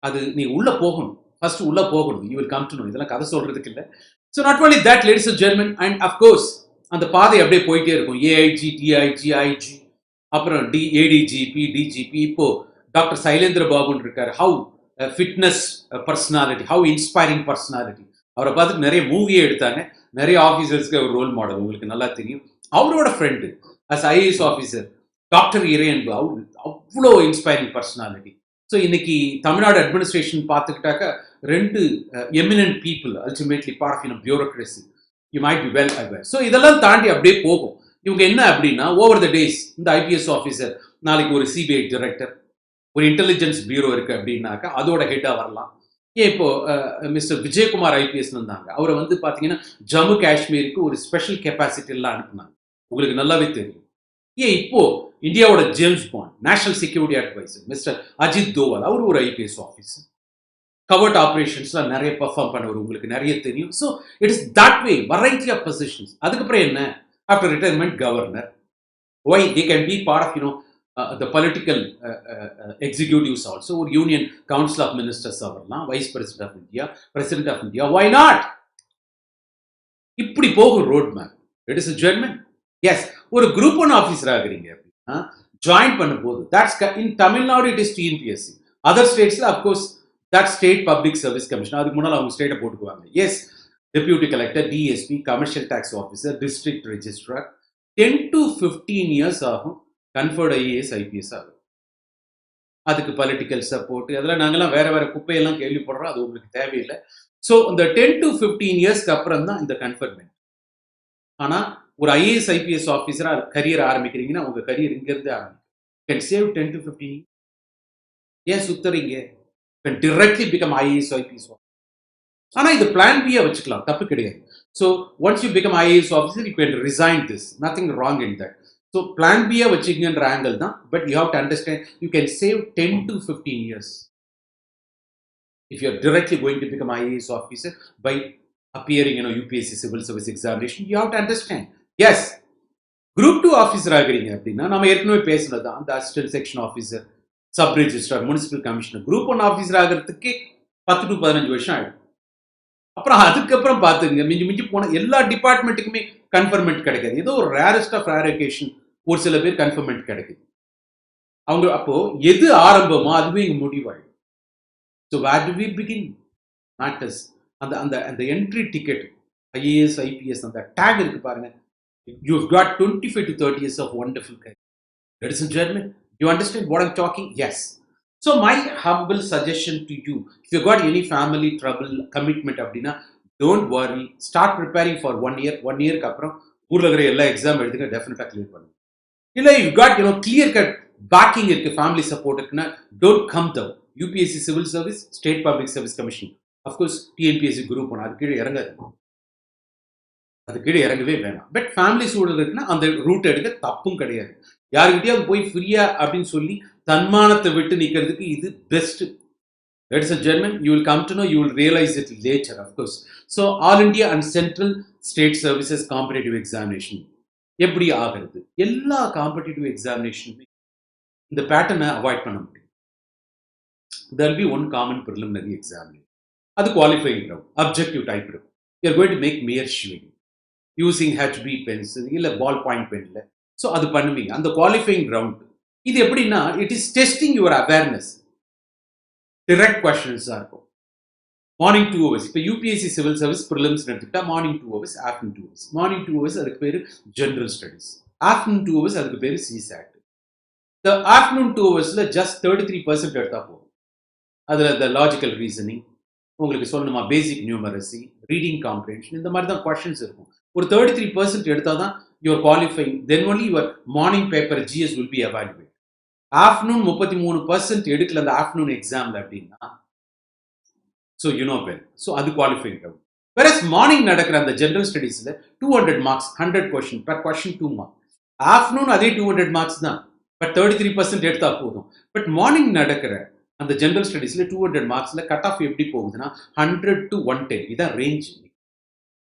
அது நீ உள்ளே போகணும், ஃபர்ஸ்ட் உள்ளே போகணும். You will come to know. இதெல்லாம் கதை சொல்கிறதுக்கு இல்லை. So not only that ladies and gentlemen, and of course அந்த பாதை அப்படியே போயிட்டே இருக்கும். ஏஐஜி, டிஐஜி, ஐஜி, அப்புறம் ஏடிஜிபி, டிஜிபி. இப்போ டாக்டர் சைலேந்திர பாபுன்னு இருக்காரு. How fitness personality, how inspiring personality. அவரை பார்த்துட்டு நிறைய மூவியே எடுத்தாங்க. நிறைய ஆஃபீஸர்ஸ்க்கு ஒரு ரோல் மாடல், உங்களுக்கு நல்லா தெரியும். அவரோட friend as IAS officer doctor Iraianbu, அவ்வளோ இன்ஸ்பைரிங் பர்சனாலிட்டி. ஸோ இன்னைக்கு தமிழ்நாடு அட்மினிஸ்ட்ரேஷன் பார்த்துக்கிட்டாக்க ரெண்டு eminent people ultimately part of bureaucracy. You might be well aware. So இதெல்லாம் தாண்டி அப்படியே போகும். இவங்க என்ன அப்படின்னா ஓவர் த டேஸ் இந்த ஐபிஎஸ் ஆஃபீஸர் நாளைக்கு ஒரு சிபிஐ டைரக்டர், ஒரு இன்டெலிஜென்ஸ் பியூரோ இருக்கு அப்படின்னாக்கா அதோட ஹெட்டாக வரலாம். ஏன் இப்போ மிஸ்டர் விஜயகுமார் ஐபிஎஸ் இருந்தாங்க, அவரை வந்து பார்த்தீங்கன்னா ஜம்மு காஷ்மீருக்கு ஒரு ஸ்பெஷல் கெப்பாசிட்டி எல்லாம் அனுப்புனாங்க. உங்களுக்கு நல்லாவே தெரியும். ஏன் இப்போ இந்தியாவோட James Bond national security adviser mister Ajit Doval, அவர் ஒரு ஐபிஎஸ் ஆஃபீஸர். கவர்ட் ஆப்ரேஷன்ஸ்லாம் நிறைய பெர்ஃபார்ம் பண்ணவர், உங்களுக்கு நிறைய தெரியும். So it is that way, variety of positions. அதுக்கப்புறம் என்ன, after retirement governor. Why they can be part of the political executives also, or union council of ministers ஆகலாம், vice president of India, president of India. Why not? இப்படி போகும் road map. It is German. Yes, ஒரு குரூப் ஒன் ஆஃபீஸர் ஆகுறீங்க அப்படின்னா ஜாயின் பண்ணும்போது that's in Tamil Nadu it is TNPSC. Other ஸ்டேட்ஸ்ல of course that state public service commission. அதுக்கு முன்னால் அவங்க ஸ்டேட்டை போட்டுக்குவாங்க. Yes, deputy collector, DSP, commercial tax officer, district registrar. 10 to 15 years ஆகும் கன்ஃபர்ட் ஐஏஎஸ் ஐபிஎஸ் ஆகும். அதுக்கு பொலிட்டிக்கல் சப்போர்ட், அதெல்லாம் நாங்கெல்லாம் வேற வேற குப்பையெல்லாம் கேள்விப்படுறோம். அது உங்களுக்கு தேவையில்லை. ஸோ இந்த 10 to 15 இயர்ஸ்க்கு அப்புறம் தான் இந்த கன்ஃபர்மெண்ட். ஆனால் ஒரு ஐஏஎஸ் ஐபிஎஸ் ஆஃபீஸராக கரியர் ஆரம்பிக்கிறீங்கன்னா உங்கள் கரியர் இங்கேருந்து ஆரம்பிக்கும். Can save 10 to 15. ஏன் சுத்துறீங்க? Can directly become IAS IPS. ஆனால் இது பிளான் பியை வச்சுக்கலாம், தப்பு கிடையாது. So once you become IAS officer you can resign this, nothing wrong in that. So plan பியை வச்சுக்கங்கன்ற ஆங்கிள் தான். But you have to understand you can save 10 to 15 years. if you're directly going to become IAS officer by appearing in a UPSC civil service examination, you have to understand. Yes, group 2 officer ஆகிறீங்க அப்படின்னா நம்ம ஏற்கனவே பேசினது தான். அந்த assistant section officer, sub registrar, municipal commissioner, group 1 officer ஆகிறதுக்கு 10 to 15 வருஷம் ஆயிடும். அப்புறம் அதுக்கப்புறம் பார்த்துங்க, மிஞ்சி மிஞ்சி போன எல்லா டிபார்ட்மெண்ட்டுக்குமே கன்ஃபர்மெண்ட் கிடைக்காது. ஏதோ ஒரு ரேரஸ்ட் ஆஃப் ரேர் அக்கேஷன் ஒரு சில பேர் கன்ஃபர்மெண்ட் கிடைக்குது. அவங்க அப்போ எது ஆரம்பமோ அதுவே இங்க முடிவாயிடும். So where do we begin matters. அந்த அந்த அந்த என்ட்ரி டிக்கெட் ஐஏஎஸ் ஐபிஎஸ் அந்த டேக் இருக்கு பாருங்க. You've got 25 to 30 years of wonderful career. Ladies and gentlemen, you understand what I'm talking? Yes. So my humble suggestion to you, if you got any family trouble, commitment அப்படின்னா, don't worry. Start preparing for 1 year. 1 yearக்கு அப்புறம் ஊர்ல இருக்கிற எல்லா எக்ஸாம் எழுதுங்க, டெஃபினட்டா கிளியர் பண்ணுங்க. இல்லை you got clear cut backing இருக்கு, ஃபேமிலி சப்போர்ட் இருக்குன்னா, don't come down. UPSC Civil Service, State Public Service Commission, of course TNPSC Group 1, அது கீழே இறங்காது, அது கீழே இறங்கவே வேணாம். பட் ஃபேமிலி சூழல் இருக்குன்னா அந்த ரூட் எடுக்க தப்பும் கிடையாது. யாருக்கிட்டயாவது போய் ஃப்ரீயா அப்படின்னு சொல்லி தன்மானத்தை விட்டு நிற்கிறதுக்கு இது best. Ladies and gentlemen, you will come to know, you will realize it later, of course. So All India and Central State Services Competitive Examination எப்படி ஆகிறது? எல்லா காம்படிட்டிவ் எக்ஸாமினேஷனுமே இந்த பேட்டர்னை அவாய்ட் பண்ண முடியும். There will be one common preliminary examination. அது குவாலிஃபைங் ரவுண்ட், அப்ஜெக்டிவ் டைப் இருக்கும். You are going to make mere showing using HB pens இல்ல பால் பாயிண்ட் பென்ல. ஸோ அது பண்ணுவீங்க அந்த குவாலிஃபைங் ரவுண்ட். இது எப்படின்னா, it is testing your awareness. Direct கொஸ்டின்ஸாக இருக்கும். Morning 2 hours. இப்போ யூபிஎஸ்சி சிவில் சர்வீஸ் ப்ரிலிம்ஸ் எடுத்துக்கிட்டா morning 2 hours, afternoon 2 hours. Morning 2 hours அதுக்கு பேர் ஜென்ரல் ஸ்டடீஸ். ஆஃப்டர்நூன் 2 hours அதுக்கு பேர் சிசாட். இந்த ஆஃப்டர்நூன் 2 hours ஜஸ்ட் 33% எடுத்தால் போதும். அதில் இந்த லாஜிக்கல் ரீசனிங், உங்களுக்கு சொல்லணுமா பேசிக் நியூமரசி, ரீடிங் காம்ப்ரிஹென்ஷன், இந்த மாதிரி தான் கொஸ்டின்ஸ் இருக்கும். ஒரு 33% எடுத்தால் தான் your qualifying. Then only your morning paper GS will be evaluate. Afternoon 33% எடுக்கல அந்த ஆஃப்டர்நூன் எக்ஸாமில் அப்படின்னா, ஸோ யூனோ வெல். ஸோ அது குவாலிஃபைங் ரவுண்ட். வேறஸ் மார்னிங் நடக்கிற அந்த ஜென்ரல் ஸ்டடீஸில் 200 marks, 100 question, per question 2 mark. Afternoon அதே 200 மார்க்ஸ் தான், பட் 33% எடுத்தால் போதும். பட் மார்னிங் நடக்கிற அந்த ஜென்ரல் ஸ்டடீஸ்ல 200 மார்க்ஸ்ல கட் ஆஃப் எப்படி போகுதுன்னா 100 to 110, இதான் range.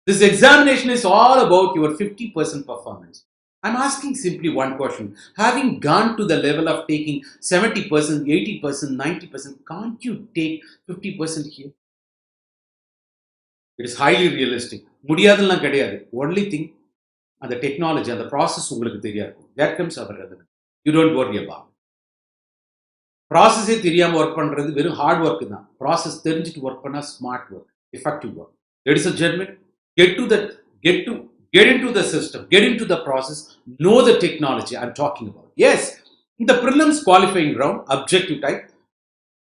This examination is all about your 50% performance. I'm asking simply one question. Having gone to the level of taking 70%, 80%, 90%, can't you take 50% here? It is highly realistic. முடியாதுலாம் கிடையாது. Only thing, அந்த டெக்னாலஜி, அந்த ப்ராசஸ் உங்களுக்கு தெரியாது. That comes our relevant. You don't worry about. ப்ராசஸே தெரியாமல் ஒர்க் பண்ணுறது வெறும் ஹார்ட் ஒர்க்கு தான். ப்ராசஸ் தெரிஞ்சுட்டு ஒர்க் பண்ணால் smart work, effective work. Ladies and gentlemen, get into the system, get into the process, know the technology I'm talking about. Yes, in the prelims qualifying round, objective type,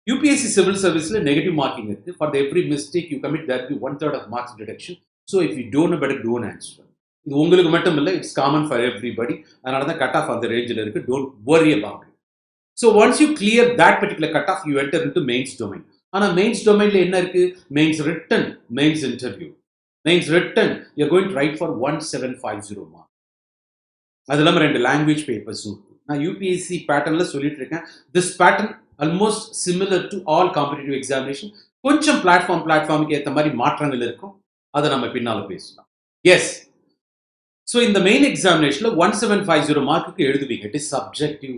UPSC civil serviceல நெகட்டிவ் மார்க்கிங் இருக்கு. For every mistake you commit, there will be 1/3 of marks deduction. So if you don't know better, don't answer. இது உங்களுக்கு மட்டும் இல்லை, இட்ஸ் காமன் ஃபார் எவ்ரிபடி. அதனால தான் கட் ஆஃப் அந்த ரேஞ்சில் இருக்கு. Don't worry about it. So once you clear that particular cutoff, you enter into mains domain. ஆனா mains domainல என்ன இருக்கு? Mains written, mains interview. Mains written, you're going to write for 1750 mark. அது இல்லாம 2 லாங்குவேஜ் பேப்பர்ஸும் இருக்கு. நான் யூபிஎஸ்சி பேட்டர்ன்ல சொல்லிட்டு இருக்கேன். This pattern almost similar to all competitive examination. கொஞ்சம் பிளாட்ஃபார்முக்கு ஏற்ற மாதிரி மாற்றங்கள் இருக்கும். அதை நம்ம பின்னால பேசலாம். எஸ். ஸோ இந்த மெயின் எக்ஸாமினேஷன்ல 1750 மார்க்குக்கு எழுதுவீங்க. It is subjective.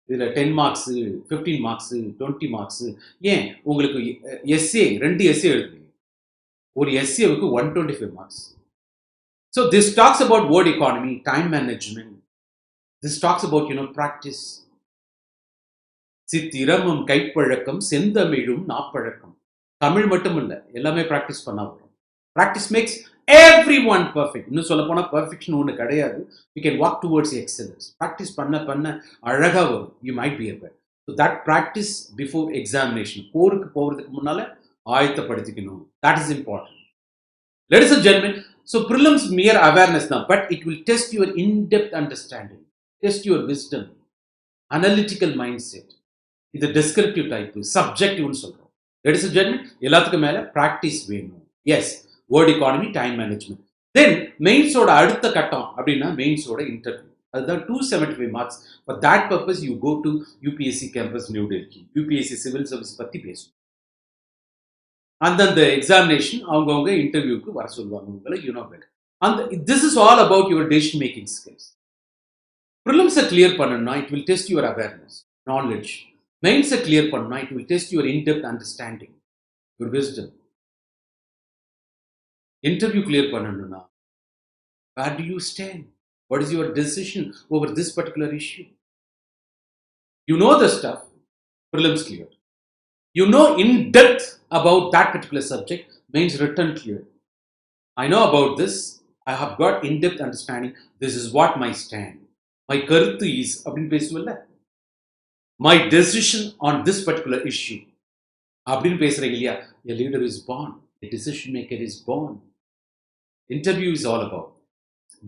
இதில் 10 மார்க்ஸு, 15 மார்க்ஸு, 20 மார்க்ஸு. ஏன் உங்களுக்கு எஸ்ஏ 2 எஸ்ஏ எழுதுவீங்க. ஒரு எஸ்ஏவுக்கு 125 marks. So this talks about word economy, time management. This talks about practice. சித்திரமும் கைப்பழக்கம், செந்தமிழும் நாப்பழக்கம். தமிழ் மட்டும் இல்லை, எல்லாமே ப்ராக்டிஸ் பண்ணா வரும். Practice makes everyone perfect. இன்னும் சொல்ல போனா பெர்ஃபெக்ஷன் ஒன்று கிடையாது. You can walk towards excellence. Practice பண்ண அழகா வரும். You might be able. So that practice before examination. போருக்கு போகிறதுக்கு முன்னால ஆயத்தப்படுத்திக்கணும். That is important. Ladies and gentlemen, so prelims mere awareness தான், but it will test your in-depth understanding, test your wisdom, analytical mindset. இது descriptive type, subjective சொல்றோம். Ladies and gentlemen, எல்லாத்துக்கும் மேல practice வேணும். Yes. Word economy, time management. Then மெயின்ஸோட அடுத்த கட்டம் அப்படின்னா மெயின்ஸோட இன்டர்வியூ. அதுதான் 275 marks. For that purpose you go to UPSC campus New Delhi. UPSC civil service பற்றி பேசும். அந்தந்த எக்ஸாமினேஷன் அவங்கவுங்க இன்டர்வியூக்கு வர சொல்லுவாங்க உங்களை, யூ நோ பெட்டர். அந்த this is all about your decision making skills. ப்ரிலிம்ஸை கிளியர் பண்ணணும்னா it will test your awareness, knowledge. மெயின்ஸை கிளியர் பண்ணணும்னா it will test your in depth understanding, your wisdom. Interview clear பண்ணணும்னா where do you stand? What is your decision over this particular issue? You know the stuff, prelims clear. You know in depth about that particular subject, means written clear. I know about this. I have got in-depth understanding. This is what my stand. My karuthu is, அப்படின்னு பேசுவல்ல, my decision on this particular issue. அப்படின்னு பேசுறீங்க இல்லையா? A leader is born. A decision maker is born. Interview is all about.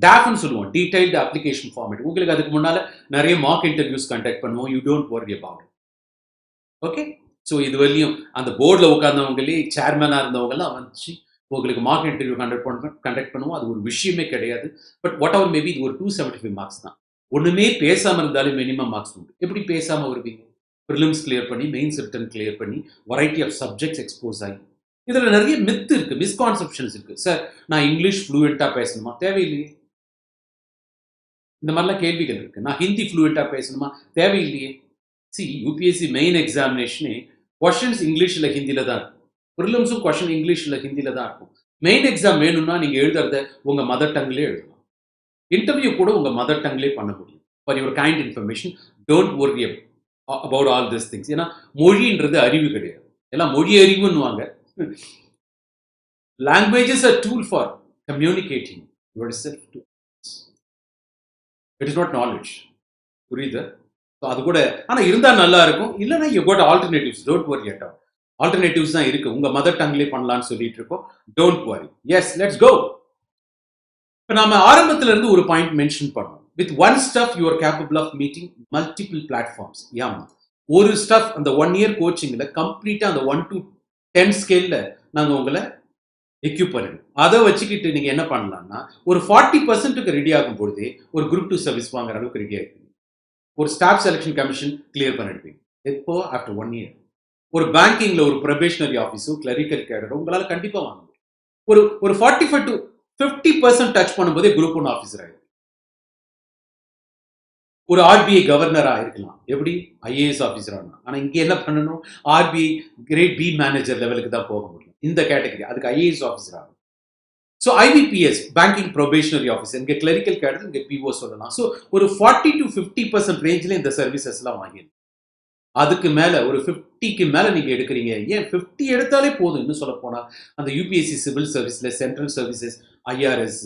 DAFன்னு சொல்லுவோம், டீடைல்டு அப்ளிகேஷன் ஃபார்மேட். உங்களுக்கு அதுக்கு முன்னால நிறைய மார்க் இன்டர்வியூஸ் கண்டக்ட் பண்ணுவோம். You don't worry about it. Okay, so இது வரையும் அந்த போர்டில் உட்கார்ந்தவங்களே சேர்மனாக இருந்தவங்கலாம் வந்துச்சு உங்களுக்கு மார்க் இன்டர்வியூ கண்டக்ட் பண்ணுவோம். அது ஒரு விஷயமே கிடையாது. பட் வாட் எவர் மேபி இது ஒரு 275 மார்க்ஸ் தான். ஒன்றுமே பேசாமல் இருந்தாலும் மினிமம் மார்க்ஸ் உண்டு. எப்படி பேசாமல் வருவீங்க? ப்ரிலிம்ஸ் கிளியர் பண்ணி, மெயின்ஸ் ரிட்டன் கிளியர் பண்ணி, வெரைட்டி ஆஃப் சப்ஜெக்ட்ஸ் எக்ஸ்போஸ் ஆகி. இதில் நிறைய மித்து இருக்குது, மிஸ்கான்செப்ஷன்ஸ் இருக்குது. சார் நான் இங்கிலீஷ் ஃப்ளூயண்ட்டாக பேசணுமா? தேவையில்லையே. இந்த மாதிரிலாம் கேள்விகள் இருக்குது. நான் ஹிந்தி ஃப்ளூயண்ட்டாக பேசணுமா? தேவையில்லையே. சி, யூபிஎஸ்சி மெயின் எக்ஸாமினேஷனே கொஷின்ஸ் இங்கிலீஷில் ஹிந்தியில் தான் இருக்கும். ப்ரிலிம்ஸும் கொஷின் இங்கிலீஷில் ஹிந்தியில் தான் இருக்கும். மெயின் எக்ஸாம் வேணும்னா நீங்கள் எழுதுறத உங்கள் மதர் டங்லேயே எழுதலாம். இன்டர்வியூ கூட உங்கள் மதர் டங்லேயே பண்ண முடியும். For your kind information, don't worry about all this things. ஏன்னா மொழின்றது அறிவு கிடையாது, எல்லாம் மொழி அறிவுன்னுவாங்க. Languages are tool for communicating yourself to. It is not knowledge. புரியுது? அது கூட ஆனால் இருந்தால் நல்லா இருக்கும். இல்லைன்னா you got alternatives. Don't worry at all. Alternatives தான் இருக்குது. உங்கள் மதர் டங்லேயே பண்ணலான்னு சொல்லிட்டு இருக்கோம். Don't worry. Yes, let's go. இப்போ நம்ம ஆரம்பத்துல இருந்து ஒரு பாயிண்ட் மென்ஷன் பண்ணோம். With one stuff you are capable of meeting multiple platforms. ஏமா ஒரு ஸ்டஃப் அந்த 1 இயர் கோச்சிங்கில் கம்ப்ளீட்டாக அந்த 1 to 10 ஸ்கேலில் நாங்கள் உங்களை எக்யூப் பண்ணிடுவோம். அதை வச்சுக்கிட்டு நீங்கள் என்ன பண்ணலாம்னா, ஒரு 40% ரெடி ஆகும் பொழுதே ஒரு குரூப் 2 சர்வீஸ் வாங்குற அளவுக்கு ரெடி ஆகிடுவீங்க. ஒரு ஸ்டாஃப் செலெக்ஷன் கமிஷன் கிளியர் பண்ணிடுவீங்க. எப்போ? After 1 year. ஒரு பேங்கிங்ல ஒரு ப்ரொபேஷனரி ஆஃபீஸோ கிளரிக்கல் கேடரோ உங்களால் கண்டிப்பாக வாங்க முடியும். ஒரு 45 to 50% டச் பண்ணும்போதே குரூப் 1 ஆஃபீஸர் ஆகிடும். ஒரு ஆர்பிஐ கவர்னரா இருக்கலாம். எப்படி? ஐஏஎஸ் ஆஃபீஸர் ஆகணும். ஆனால் இங்கே என்ன பண்ணணும்? ஆர்பிஐ கிரேட் பி மேனேஜர் லெவலுக்கு தான் போக முடியும். இந்த கேட்டகரி அதுக்கு ஐஏஎஸ் ஆஃபீஸர் ஆகணும். So IBPS banking probationary officer, இங்கே கிளரிக்கல் கேடர், இங்கே பிஓ சொல்லலாம். ஸோ ஒரு 40 to 50% ரேஞ்சில் இந்த சர்வீசஸ்லாம் வாங்கிடலாம். அதுக்கு மேலே ஒரு 50க்கு மேலே நீங்கள் எடுக்கிறீங்க. ஏன் 50 எடுத்தாலே போதும். இன்னும் சொல்ல போனால் அந்த யூபிஎஸ்சி சிவில் சர்வீஸில் சென்ட்ரல் சர்வீசஸ், ஐஆர்எஸ்,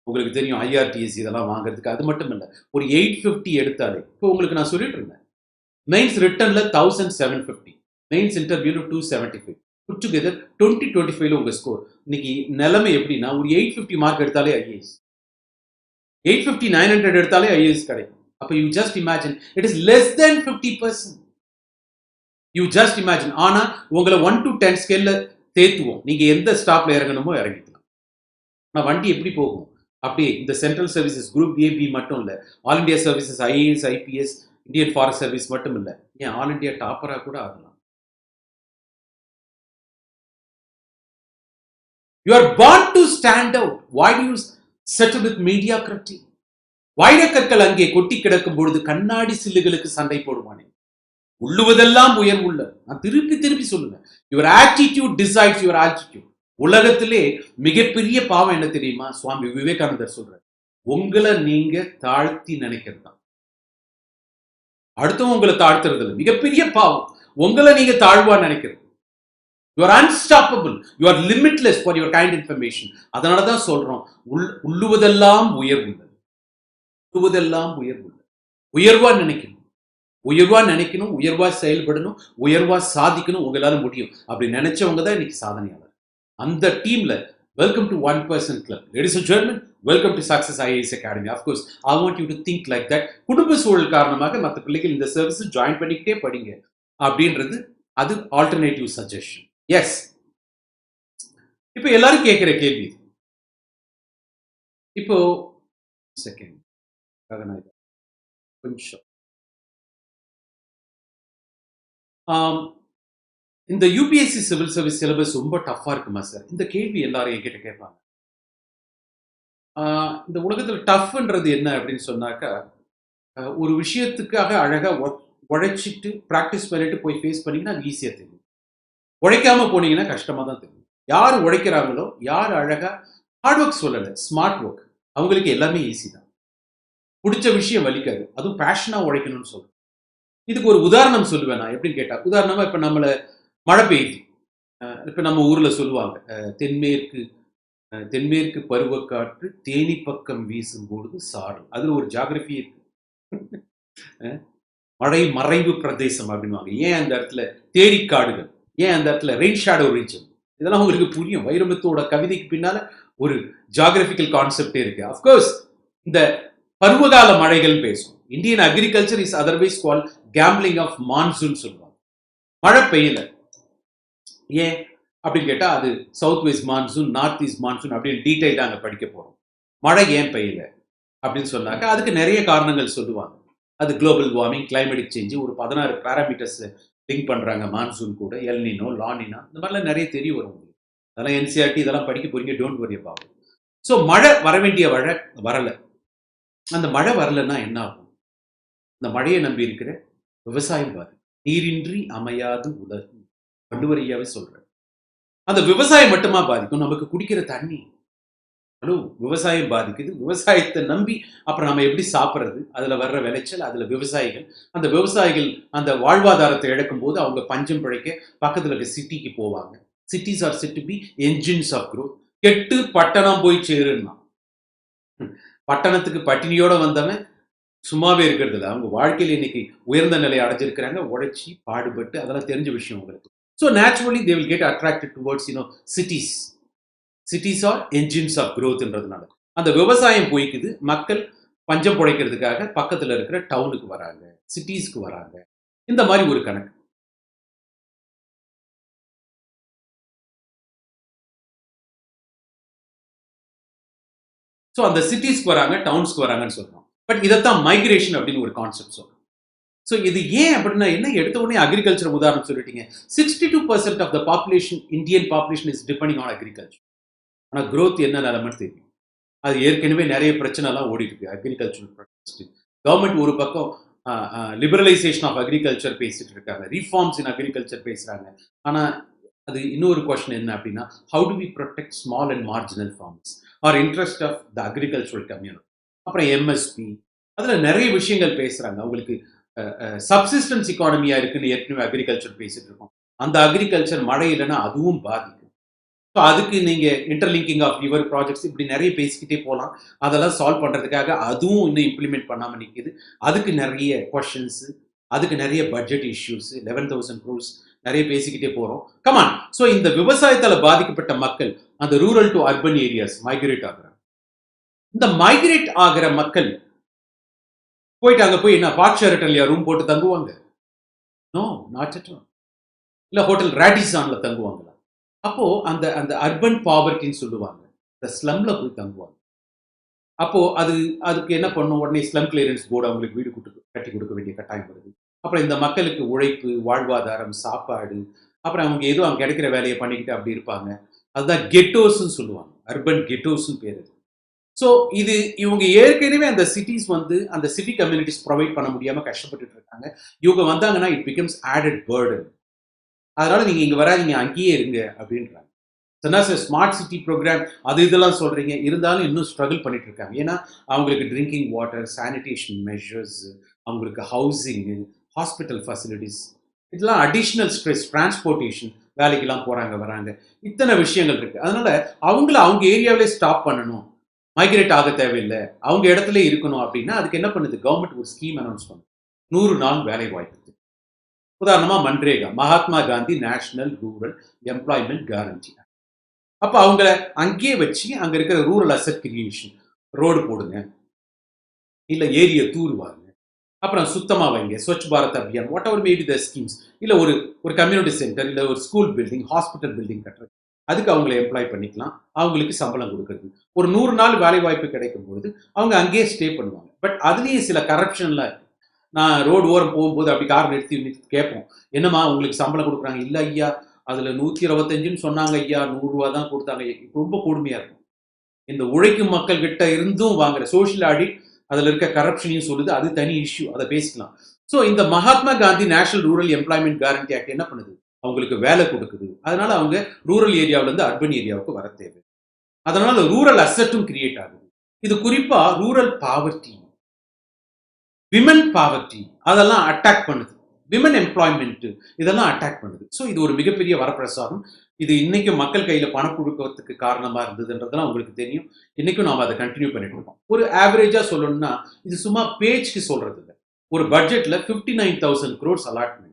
உங்களுக்கு தெரியும் ஐஆர்டிஎஸ், இதெல்லாம் வாங்குறதுக்கு. அது மட்டும் இல்லை, ஒரு 850 எடுத்தாலே இப்போ உங்களுக்கு நான் சொல்லிட்டு இருந்தேன். மெயின்ஸ் ரிட்டனில் 1750, மெயின்ஸ் இன்டர்வியூவில் 275, புட் டுகெதர் 2025 உங்கள் ஸ்கோர். இன்னைக்கு நிலைமை எப்படின்னா, ஒரு 850 மார்க் எடுத்தாலே ஐஏஎஸ், 850 900 எடுத்தாலே ஐஏஎஸ் கிடைக்கும். அப்போ you just imagine, it is less than 50%. You just imagine. ஆனால் உங்களை 1 to 10 ஸ்கேலில் தேத்துவோம். நீங்கள் எந்த ஸ்டாப்பில் இறங்கணுமோ இறங்கிக்கலாம். ஆனால் வண்டி எப்படி போகும்? அப்படியே இந்த சென்ட்ரல் சர்வீசஸ் குரூப் ஏபி மட்டும் இல்லை, all India services, IAS, IPS, Indian forest service மட்டும் இல்லை, ஏன் ஆல் இண்டியா டாப்பராக கூட ஆகலாம். You are born to stand out. why do you settle with mediocrity? வைரக்கற்கள் அங்கே கொட்டி கிடக்கும் பொழுது கண்ணாடி சில்லுகளுக்கு சண்டை போடுவானே. உள்ளுவதெல்லாம் உயர்வுள்ள. நான் திருப்பி திருப்பி சொல்லுங்க, your attitude decides your altitude. உலகத்திலே மிகப்பெரிய பாவம் என்ன தெரியுமா? சுவாமி விவேகானந்தர் சொல்ற, உங்களை நீங்க தாழ்த்தி நினைக்கிறது தான். அடுத்தவங்க உங்களை தாழ்த்துறது இல்லை. மிகப்பெரிய பாவம் உங்களை நீங்க தாழ்வா நினைக்கிறது. You are unstoppable, you are limitless for your kind information. அதனால தான் சொல்றோம், உள்ளுவதெல்லாம் உயர்வுள்ளது. உள்ளுவதெல்லாம் உயர்வுள்ளது. உயர்வா நினைக்கணும், உயர்வா நினைக்கணும், உயர்வா செயல்படணும், உயர்வா சாதிக்கணும். உங்களால முடியும். அப்படி நினைச்சவங்க தான் இன்னைக்கு சாதனையாளர். அந்த டீம்ல welcome to 1% club. Ladies and gentlemen, welcome to success IAS academy. Of course I want you to think like that. குடும்ப சூழல் காரணமாக மற்ற பிள்ளைகள் இந்த சர்வீஸ் ஜாயின் பண்ணிக்கிட்டே படிங்க அப்படின்றது அது ஆல்டர்னேட்டிவ் சஜஷன். எஸ், இப்போ எல்லாரும் கேட்கிற கேள்வி, இப்போ செகண்ட் கொஞ்சம் இந்த யூபிஎஸ்சி சிவில் சர்வீஸ் சிலபஸ் ரொம்ப டஃப்பா இருக்குமா சார்? இந்த கேள்வி எல்லாரும் என்கிட்ட கேட்பாங்க. இந்த உலகத்துல டஃப்ன்றது என்ன அப்படின்னு சொன்னாக்கா, ஒரு விஷயத்துக்காக அழகா உழைச்சிட்டு, பிராக்டிஸ் பண்ணிட்டு போய் ஃபேஸ் பண்ணீங்கன்னா, அது ஈஸியா தெரியும். உழைக்காம போனீங்கன்னா கஷ்டமா தான் தெரியும். யார் உழைக்கிறாங்களோ, யார் அழகா ஹார்ட் ஒர்க் சொல்லல, ஸ்மார்ட் ஒர்க். அவங்களுக்கு எல்லாமே ஈஸி தான். புடிச்ச விஷயம் வலிக்காது. அதுவும் பேஷனா உழைக்கணும்னு சொல்றேன். இதுக்கு ஒரு உதாரணம் சொல்லுவேன் நான். எப்படின்னு கேட்டா, உதாரணமா இப்ப மழை பெய்யுது. இப்ப நம்ம ஊர்ல சொல்லுவாங்க. தென்மேற்கு தென்மேற்கு பருவக்காற்று தேனி பக்கம் வீசும்பொழுது சாரல். அதுல ஒரு ஜியோகிராஃபி இருக்கு. அ மழை மறைவு பிரதேசம் அப்படின்னுவாங்க. ஏன் அந்த இடத்துல தேனீக்காடுகள்? ஏன் அந்த இடத்துல ரெயின் ஷேடோ ரீஜன்? இதெல்லாம் உங்களுக்கு புரியும். வைரமுத்துவோட கவிதைக்கு பின்னால ஒரு ஜியோகிராபிக்கல் கான்செப்டே இருக்கு. அஃப்கோர்ஸ் இந்த பருவகால மழைகள் பேசும். Indian agriculture is otherwise called gambling of monsoon சொல்லுவாங்க. மழை பெய்யல. ஏன் அப்படின்னு கேட்டா அது south west monsoon, north east monsoon அப்படின்னு டீடைல்டா அங்க படிக்க போறோம். மழை ஏன் பெய்யல அப்படின்னு சொன்னாக்கா அதுக்கு நிறைய காரணங்கள் சொல்லுவாங்க. அது குளோபல் வார்மிங், கிளைமேட்டிக் சேஞ்ச், ஒரு 16 பேராமீட்டர்ஸ் லிங்க் பண்றாங்க மான்சூன் கூட, எல்னினோ, லானினா, இந்த மாதிரிலாம் நிறைய தெரிய வரும் உங்களுக்கு. அதெல்லாம் என்சிஆர்டி இதெல்லாம் படிக்க போறீங்க, டோன்ட் வரி அபௌட். ஸோ மழை வர வேண்டிய மழை வரல. அந்த மழை வரலன்னா என்ன ஆகும்? இந்த மழையை நம்பி இருக்கிற விவசாயம் பாரு. நீரின்றி அமையாது உலகு. வள்ளுவரையாவே சொல்றேன். அந்த விவசாயம் மட்டுமா பாதிக்கும்? நமக்கு குடிக்கிற தண்ணி. ஹலோ, விவசாயம் பாதிக்குது. விவசாயத்தை நம்பி அப்புறம் நம்ம எப்படி சாப்பிட்றது? அதுல வர்ற விளைச்சல், அதுல விவசாயிகள், அந்த விவசாயிகள் அந்த வாழ்வாதாரத்தை இழக்கும்போது அவங்க பஞ்சம் பிழைக்க பக்கத்துல இருக்க சிட்டிக்கு போவாங்க. Cities are set to be engines of growth. கெட்டு பட்டணம் போய் சேருன்னா. பட்டணத்துக்கு பட்டினியோட வந்தவன் சும்மாவே இருக்கிறது இல்லை. அவங்க வாழ்க்கையில் இன்னைக்கு உயர்ந்த நிலையை அடைஞ்சிருக்கிறாங்க. உழைச்சி பாடுபட்டு அதெல்லாம் தெரிஞ்ச விஷயம் உங்களுக்கு. So naturally they will get attracted towards cities. Cities are engines of growthன்றதுனால அந்த விவசாயம் போய்க்குது. மக்கள் பஞ்சம் பிழைக்கிறதுக்காக பக்கத்துல இருக்கிற டவுனுக்கு வராங்க, சிட்டிஸ்க்கு வராங்க. இந்த மாதிரி ஒரு கணக்கு. ஸோ அந்த சிட்டிஸ்க்கு வராங்க, டவுன்ஸ்க்கு வராங்கன்னு சொல்றோம். பட் இதைத்தான் மைக்ரேஷன் அப்படின்னு ஒரு கான்செப்ட் சொல்றோம். ஸோ இது ஏன் அப்படின்னா என்ன, எடுத்த உடனே அக்ரிகல்ச்சர் உதாரணம் சொல்லிட்டீங்க. 62% of the population, Indian population is depending on agriculture. ஆனால் growth என்ன நிலைமைன்னு தெரியும். அது ஏற்கனவே நிறைய பிரச்சனைலாம் ஓடிட்டு இருக்கு அக்ரிகல்ச்சர் ப்ரொடெஸ்ட். கவர்மெண்ட் ஒரு பக்கம் லிபரலைசேஷன் ஆஃப் அக்ரிகல்ச்சர் பேசிட்டு இருக்காங்க, ரிஃபார்ம்ஸ் இன் அக்ரிகல்ச்சர் பேசுறாங்க. ஆனா அது இன்னொரு கொஸ்டின் என்ன அப்படின்னா, how to we protect small and marginal farmers or interest of the agricultural community. அப்புறம் எம்எஸ்பி, அதுல நிறைய விஷயங்கள் பேசுறாங்க. அவங்களுக்கு சப்சிஸ்டன்ஸ் இக்கானமியா இருக்குன்னு ஏற்கனவே அக்ரிகல்ச்சர் பேசிட்டு இருக்கோம். அந்த அக்ரிகல்ச்சர் மழை இல்லைன்னா அதுவும் பாதிக்கும். ஸோ அதுக்கு நீங்க இன்டர்லிங்கிங் ஆஃப் ரிவர் ப்ராஜெக்ட்ஸ் இப்படி நிறைய பேசிக்கிட்டே போகலாம். அதெல்லாம் சால்வ் பண்றதுக்காக அதுவும் இன்னும் இம்ப்ளிமெண்ட் பண்ணாம நிற்குது. அதுக்கு நிறைய கொஸ்டின்ஸ், அதுக்கு நிறைய பட்ஜெட் இஷ்யூஸ், 11,000 crores நிறைய பேசிக்கிட்டே போறோம். கமான். ஸோ இந்த விவசாயத்தால பாதிக்கப்பட்ட மக்கள் அந்த rural to urban areas migrate ஆகுறாங்க. இந்த மைக்ரேட் ஆகிற மக்கள் போயிட்டு அங்க போய் என்ன பார்க் ஷெரட்டன்லயா ரூம் போட்டு தங்குவாங்க? No, not at all. இல்ல ஹோட்டல் ரேடிசான்ல தங்குவாங்களா? அப்போ அந்த அந்த அர்பன் பாவர்ட்டின்னு சொல்லுவாங்க. இந்த ஸ்லம்ல போய் தங்குவாங்க. அப்போ அதுக்கு என்ன பண்ணும்? உடனே ஸ்லம் கிளியரன்ஸ் போர்டு அவங்களுக்கு வீடு கட்டி கொடுக்க வேண்டிய கட்டாயம் வருது. அப்புறம் இந்த மக்களுக்கு உழைப்பு, வாழ்வாதாரம், சாப்பாடு, அப்புறம் அவங்க ஏதோ அங்க கிடைக்கிற வேலையை பண்ணிக்கிட்டு அப்படி இருப்பாங்க. அதுதான் கெட்டோஸ்ன்னு சொல்லுவாங்க. அர்பன் கெட்டோஸ்ன்னு பேரு. ஸோ இவங்க ஏற்கனவே அந்த சிட்டிஸ் அந்த சிட்டி கம்யூனிட்டிஸ் ப்ரொவைட் பண்ண முடியாம கஷ்டப்பட்டுட்டு இருக்காங்க. இவங்க வந்தாங்கன்னா இட் பிகம்ஸ் ஆடட் பர்டன். அதனால நீங்க இங்க வராதீங்க, அங்கேயே இருங்க அப்படின்றாங்க. ஸ்மார்ட் சிட்டி ப்ரோக்ராம் அது இதெல்லாம் சொல்றீங்க, இருந்தாலும் இன்னும் ஸ்ட்ரகிள் பண்ணிட்டு இருக்காங்க. ஏன்னா அவங்களுக்கு ட்ரிங்கிங் வாட்டர், சானிடேஷன் மெஷர்ஸ், அவங்களுக்கு ஹவுசிங், ஹாஸ்பிட்டல் ஃபெசிலிட்டிஸ், இதெல்லாம் அடிஷ்னல் ஸ்ட்ரெஸ், டிரான்ஸ்போர்ட்டேஷன், வேலைக்கெல்லாம் போறாங்க வராங்க, இத்தனை விஷயங்கள் இருக்கு. அதனால அவங்க ஏரியாவிலே ஸ்டாப் பண்ணணும், மைக்ரேட் ஆக தேவையில்லை, அவங்க இடத்துல இருக்கணும் அப்படின்னா அதுக்கு என்ன பண்ணுது கவர்மெண்ட்? ஒரு ஸ்கீம் அனௌன்ஸ் பண்ணுது. 100 நாள் வேலை வாய்ப்பு. உதாரணமா MNREGA, Mahatma Gandhi national rural employment guarantee. அப்ப அவங்கள அங்கேயே வச்சு அங்க இருக்கிற ரூரல் அசெட் கிரியேஷன், ரோடு போடுங்க, இல்ல ஏரிய தூர்வாங்க, அப்புறம் சுத்தமா வைங்க, Swachh Bharat Abhiyan, what ever maybe the schemes, இல்ல ஒரு ஒரு கம்யூனிட்டி சென்டர், இல்ல ஒரு ஸ்கூல் பில்டிங், ஹாஸ்பிட்டல் பில்டிங் கட்டுறது, அதுக்கு அவங்களை எம்ப்ளாய் பண்ணிக்கலாம். அவங்களுக்கு சம்பளம் கொடுக்கறது. ஒரு 100 நாள் வேலை வாய்ப்பு கிடைக்கும் பொழுது அவங்க அங்கேயே ஸ்டே பண்ணுவாங்க. பட் அதுலயே சில கரப்ஷன்லாம் இருக்கு. நான் ரோடு ஓரம் போகும்போது அப்படி கார் நிறுத்தி கேட்போம், என்னம்மா உங்களுக்கு சம்பளம் கொடுக்குறாங்க? இல்லை ஐயா, அதில் 125ன்னு சொன்னாங்க ஐயா, 100 ரூபா தான் கொடுத்தாங்க. ரொம்ப கொடுமையாக இருக்கும். இந்த உழைக்கும் மக்கள் கிட்ட இருந்தும் வாங்குற சோஷியல் ஆடிட், அதில் இருக்க கரப்ஷனையும் சொல்லுது. அது தனி இஷ்யூ, அதை பேசிக்கலாம். ஸோ இந்த Mahatma Gandhi national rural employment guarantee act என்ன பண்ணுது? அவங்களுக்கு வேலை கொடுக்குது. அதனால அவங்க ரூரல் ஏரியாவிலேருந்து அர்பன் ஏரியாவுக்கு வர தேவை. அதனால ரூரல் அசெட்டும் கிரியேட் ஆகுது. இது குறிப்பா ரூரல் பாவர்ட்டி, விமன் பாவர்ட்டி அதெல்லாம் அட்டாக் பண்ணுது. விமன் எம்ப்ளாய்மெண்ட் இதெல்லாம் அட்டாக் பண்ணுது. ஸோ இது ஒரு மிகப்பெரிய வரப்பிரசாதம். இது இன்னைக்கும் மக்கள் கையில் பணம் கொடுக்கறதுக்கு காரணமா இருந்ததுன்றதெல்லாம் உங்களுக்கு தெரியும். இன்னைக்கும் நாம அதை கண்டினியூ பண்ணிட்டு இருக்கோம். ஒரு ஆவரேஜா சொல்லணும்னா இது சும்மா பேச்சுக்கு சொல்றது இல்லை. ஒரு பட்ஜெட்ல 59,000 crores அலாட்மெண்ட்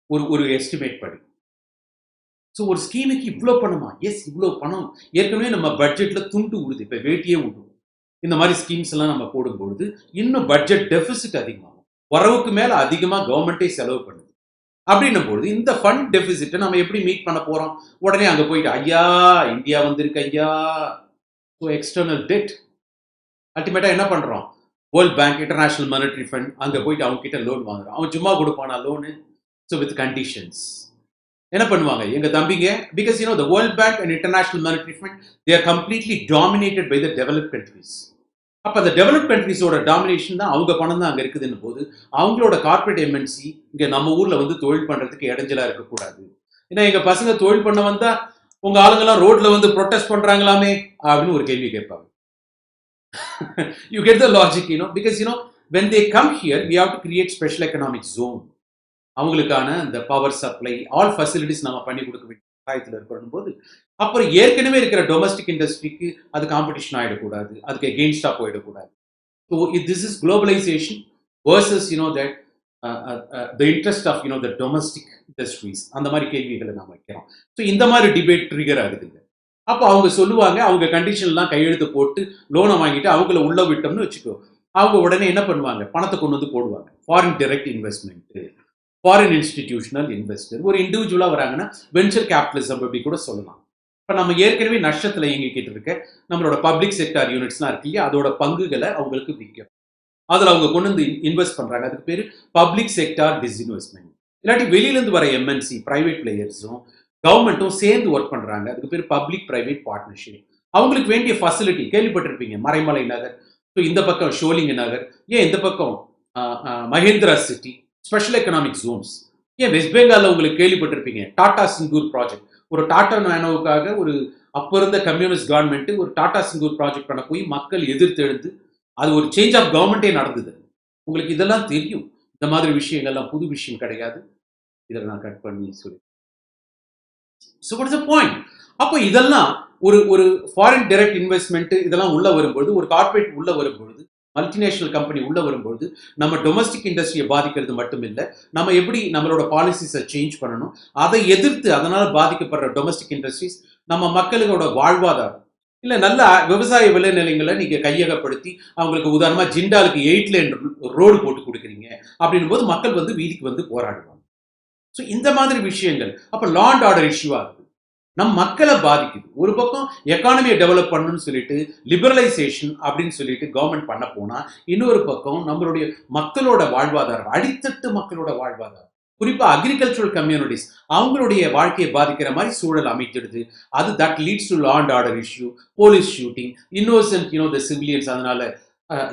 ஒரு ஒரு எஸ்டிமேட் படி. ஸோ ஒரு ஸ்கீமுக்கு இவ்வளோ பணமா? எஸ், இவ்வளோ பணம் ஏற்கனவே நம்ம பட்ஜெட்ல துண்டு விடுது. இப்போ வேட்டியே விடுவோம். இந்த மாதிரி ஸ்கீம்ஸ் எல்லாம் நம்ம போடும்பொழுது இன்னும் பட்ஜெட் டெபிசிட் அதிகமாகும். வரவுக்கு மேல அதிகமா கவர்மெண்டே செலவு பண்ணுது. அப்படின்னும் பொழுது இந்த ஃபண்ட் டெபிசிட்டை நம்ம எப்படி மீட் பண்ண போறோம்? உடனே அங்க போயிட்டு ஐயா இந்தியா வந்திருக்கு ஐயா, ஸோ எக்ஸ்டர்னல் டெட். அல்டிமேட்டா என்ன பண்றோம்? World bank, international monetary fund, அங்க போயிட்டு அவங்க கிட்ட லோன் வாங்குறோம். அவன் சும்மா கொடுப்பானா லோனு? So with conditions. என்ன பண்ணுவாங்க எங்க தம்பிங்க? Because the world bank and international monetary fund they are completely dominated by the developed countries. அப்ப அந்த டெவலப்ட் கண்ட்ரீஸோட டாமினேஷன் தான், அவங்க பணம் தான் அங்க இருக்குதுன்னு போது அவங்களோட கார்பரேட் எம்என்சி இங்க நம்ம ஊர்ல வந்து தொழில் பண்றதுக்கு இடைஞ்சலா இருக்கக்கூடாது. ஏன்னா எங்க பசங்க தொழில் பண்ண வந்தா உங்க ஆளுங்கெல்லாம் ரோட்ல வந்து ப்ரொட்டஸ்ட் பண்றாங்களாமே அப்படின்னு ஒரு கேள்வி கேட்பாங்க. You get the logic, because when they come here we have to create special economic zone. அவங்களுக்கான இந்த பவர் சப்ளை ஆல் ஃபெசிலிட்டிஸ் நம்ம பண்ணி கொடுக்க வேண்டிய கட்டாயத்தில் இருக்கணும் போது அப்புறம் ஏற்கனவே இருக்கிற டொமஸ்டிக் இண்டஸ்ட்ரிக்கு அது காம்படிஷன் ஆகிடக்கூடாது, அதுக்கு எகெயின்ஸ்டாக போயிடக்கூடாது. So this is globalisation versus the interest of the domestic industries. அந்த மாதிரி கேள்விகளை நாம் வைக்கிறோம். ஸோ இந்த மாதிரி டிபேட் ட்ரிகர் ஆகுதுங்க. அப்போ அவங்க சொல்லுவாங்க, அவங்க கண்டிஷன்லாம் கையெழுத்து போட்டு லோனை வாங்கிட்டு அவங்கள உள்ள விட்டோம்னு வச்சுக்கோ, அவங்க உடனே என்ன பண்ணுவாங்க? பணத்தை கொண்டு வந்து போடுவாங்க. Foreign direct investment, foreign institutional investor, ஒரு இண்டிவிஜுவலாக வராங்கன்னா வெஞ்சர் கேபிட்டலிசம் அப்படி கூட சொல்லலாம். இப்போ நம்ம ஏற்கனவே நஷ்டத்தில் இயங்கிக்கிட்டு இருக்க நம்மளோட பப்ளிக் செக்டார் யூனிட்ஸ்லாம் இருக்கு இல்லையா, அதோட பங்குகளை அவங்களுக்கு விற்கும். அதில் அவங்க கொண்டு வந்து இன்வெஸ்ட் பண்ணுறாங்க. அதுக்கு பேர் பப்ளிக் செக்டார் டிஸ்இன்வெஸ்ட்மெண்ட். இல்லாட்டி வெளியிலேருந்து வர எம்என்சி பிரைவேட் பிளேயர்ஸும் கவர்மெண்ட்டும் சேர்ந்து ஒர்க் பண்ணுறாங்க. அதுக்கு பேர் பப்ளிக் பிரைவேட் பார்ட்னர்ஷிப். அவங்களுக்கு வேண்டிய ஃபெசிலிட்டி கேள்விப்பட்டிருப்பீங்க, மறைமலை நகர், ஸோ இந்த பக்கம் ஷோலிங்க நகர், ஏன் இந்த பக்கம் Mahindra city, special economic zones. ஏன் வெஸ்ட் பெங்காலில் உங்களுக்கு கேள்விப்பட்டிருப்பீங்க டாடா சிங்கூர் ப்ராஜெக்ட். ஒரு டாடா நானோவுக்காக ஒரு அப்போ இருந்த கம்யூனிஸ்ட் கவர்மெண்ட் ஒரு டாடா சிங்கூர் ப்ராஜெக்ட் பண்ண போய் மக்கள் எதிர்த்து எழுந்து அது ஒரு சேஞ்ச் ஆஃப் கவர்மெண்ட்டே நடந்தது. உங்களுக்கு இதெல்லாம் தெரியும். இந்த மாதிரி விஷயங்கள்லாம் புது விஷயம் கிடையாது. இதில் நான் கட் பண்ணி சொல்லி. So what is the point? அப்போ இதெல்லாம் ஒரு ஒரு ஃபாரின் டைரக்ட் இன்வெஸ்ட்மெண்ட் இதெல்லாம் உள்ள வரும்பொழுது, ஒரு கார்பரேட் உள்ள வரும்பொழுது, மல்டிநேஷனல் கம்பெனி உள்ள வரும்பொழுது நம்ம டொமஸ்டிக் இண்டஸ்ட்ரியை பாதிக்கிறது மட்டும் இல்லை, நம்ம எப்படி நம்மளோட பாலிசிஸை சேஞ்ச் பண்ணணும், அதை எதிர்த்து அதனால பாதிக்கப்படுற டொமஸ்டிக் இண்டஸ்ட்ரீஸ் நம்ம மக்களோட வாழ்வாதாரம் இல்லை நல்ல விவசாய விளைநிலங்களை நீங்கள் கையகப்படுத்தி அவங்களுக்கு உதாரணமாக ஜிண்டாலுக்கு 8 லேன் ரோடு போட்டு கொடுக்குறீங்க அப்படின்னும் போது மக்கள் வந்து வீதிக்கு வந்து போராடுவாங்க. ஸோ இந்த மாதிரி விஷயங்கள் அப்போ லா அண்ட் ஆர்டர் இஷ்யூவாக இருக்குது, நம் மக்களை பாதிக்குது. ஒரு பக்கம் எக்கானமியை டெவலப் பண்ணணும்னு சொல்லிட்டு லிபரலைசேஷன் அப்படின்னு சொல்லிட்டு கவர்மெண்ட் பண்ண போனா, இன்னொரு பக்கம் நம்மளுடைய மக்களோட வாழ்வாதாரம், அடித்தட்டு மக்களோட வாழ்வாதாரம், குறிப்பா அக்ரிகல்ச்சரல் கம்யூனிட்டிஸ் அவங்களுடைய வாழ்க்கையை பாதிக்கிற மாதிரி சூழல் அமைச்சிடுது. அது that leads to law and order issue, police shooting, innocent the civilians அதனால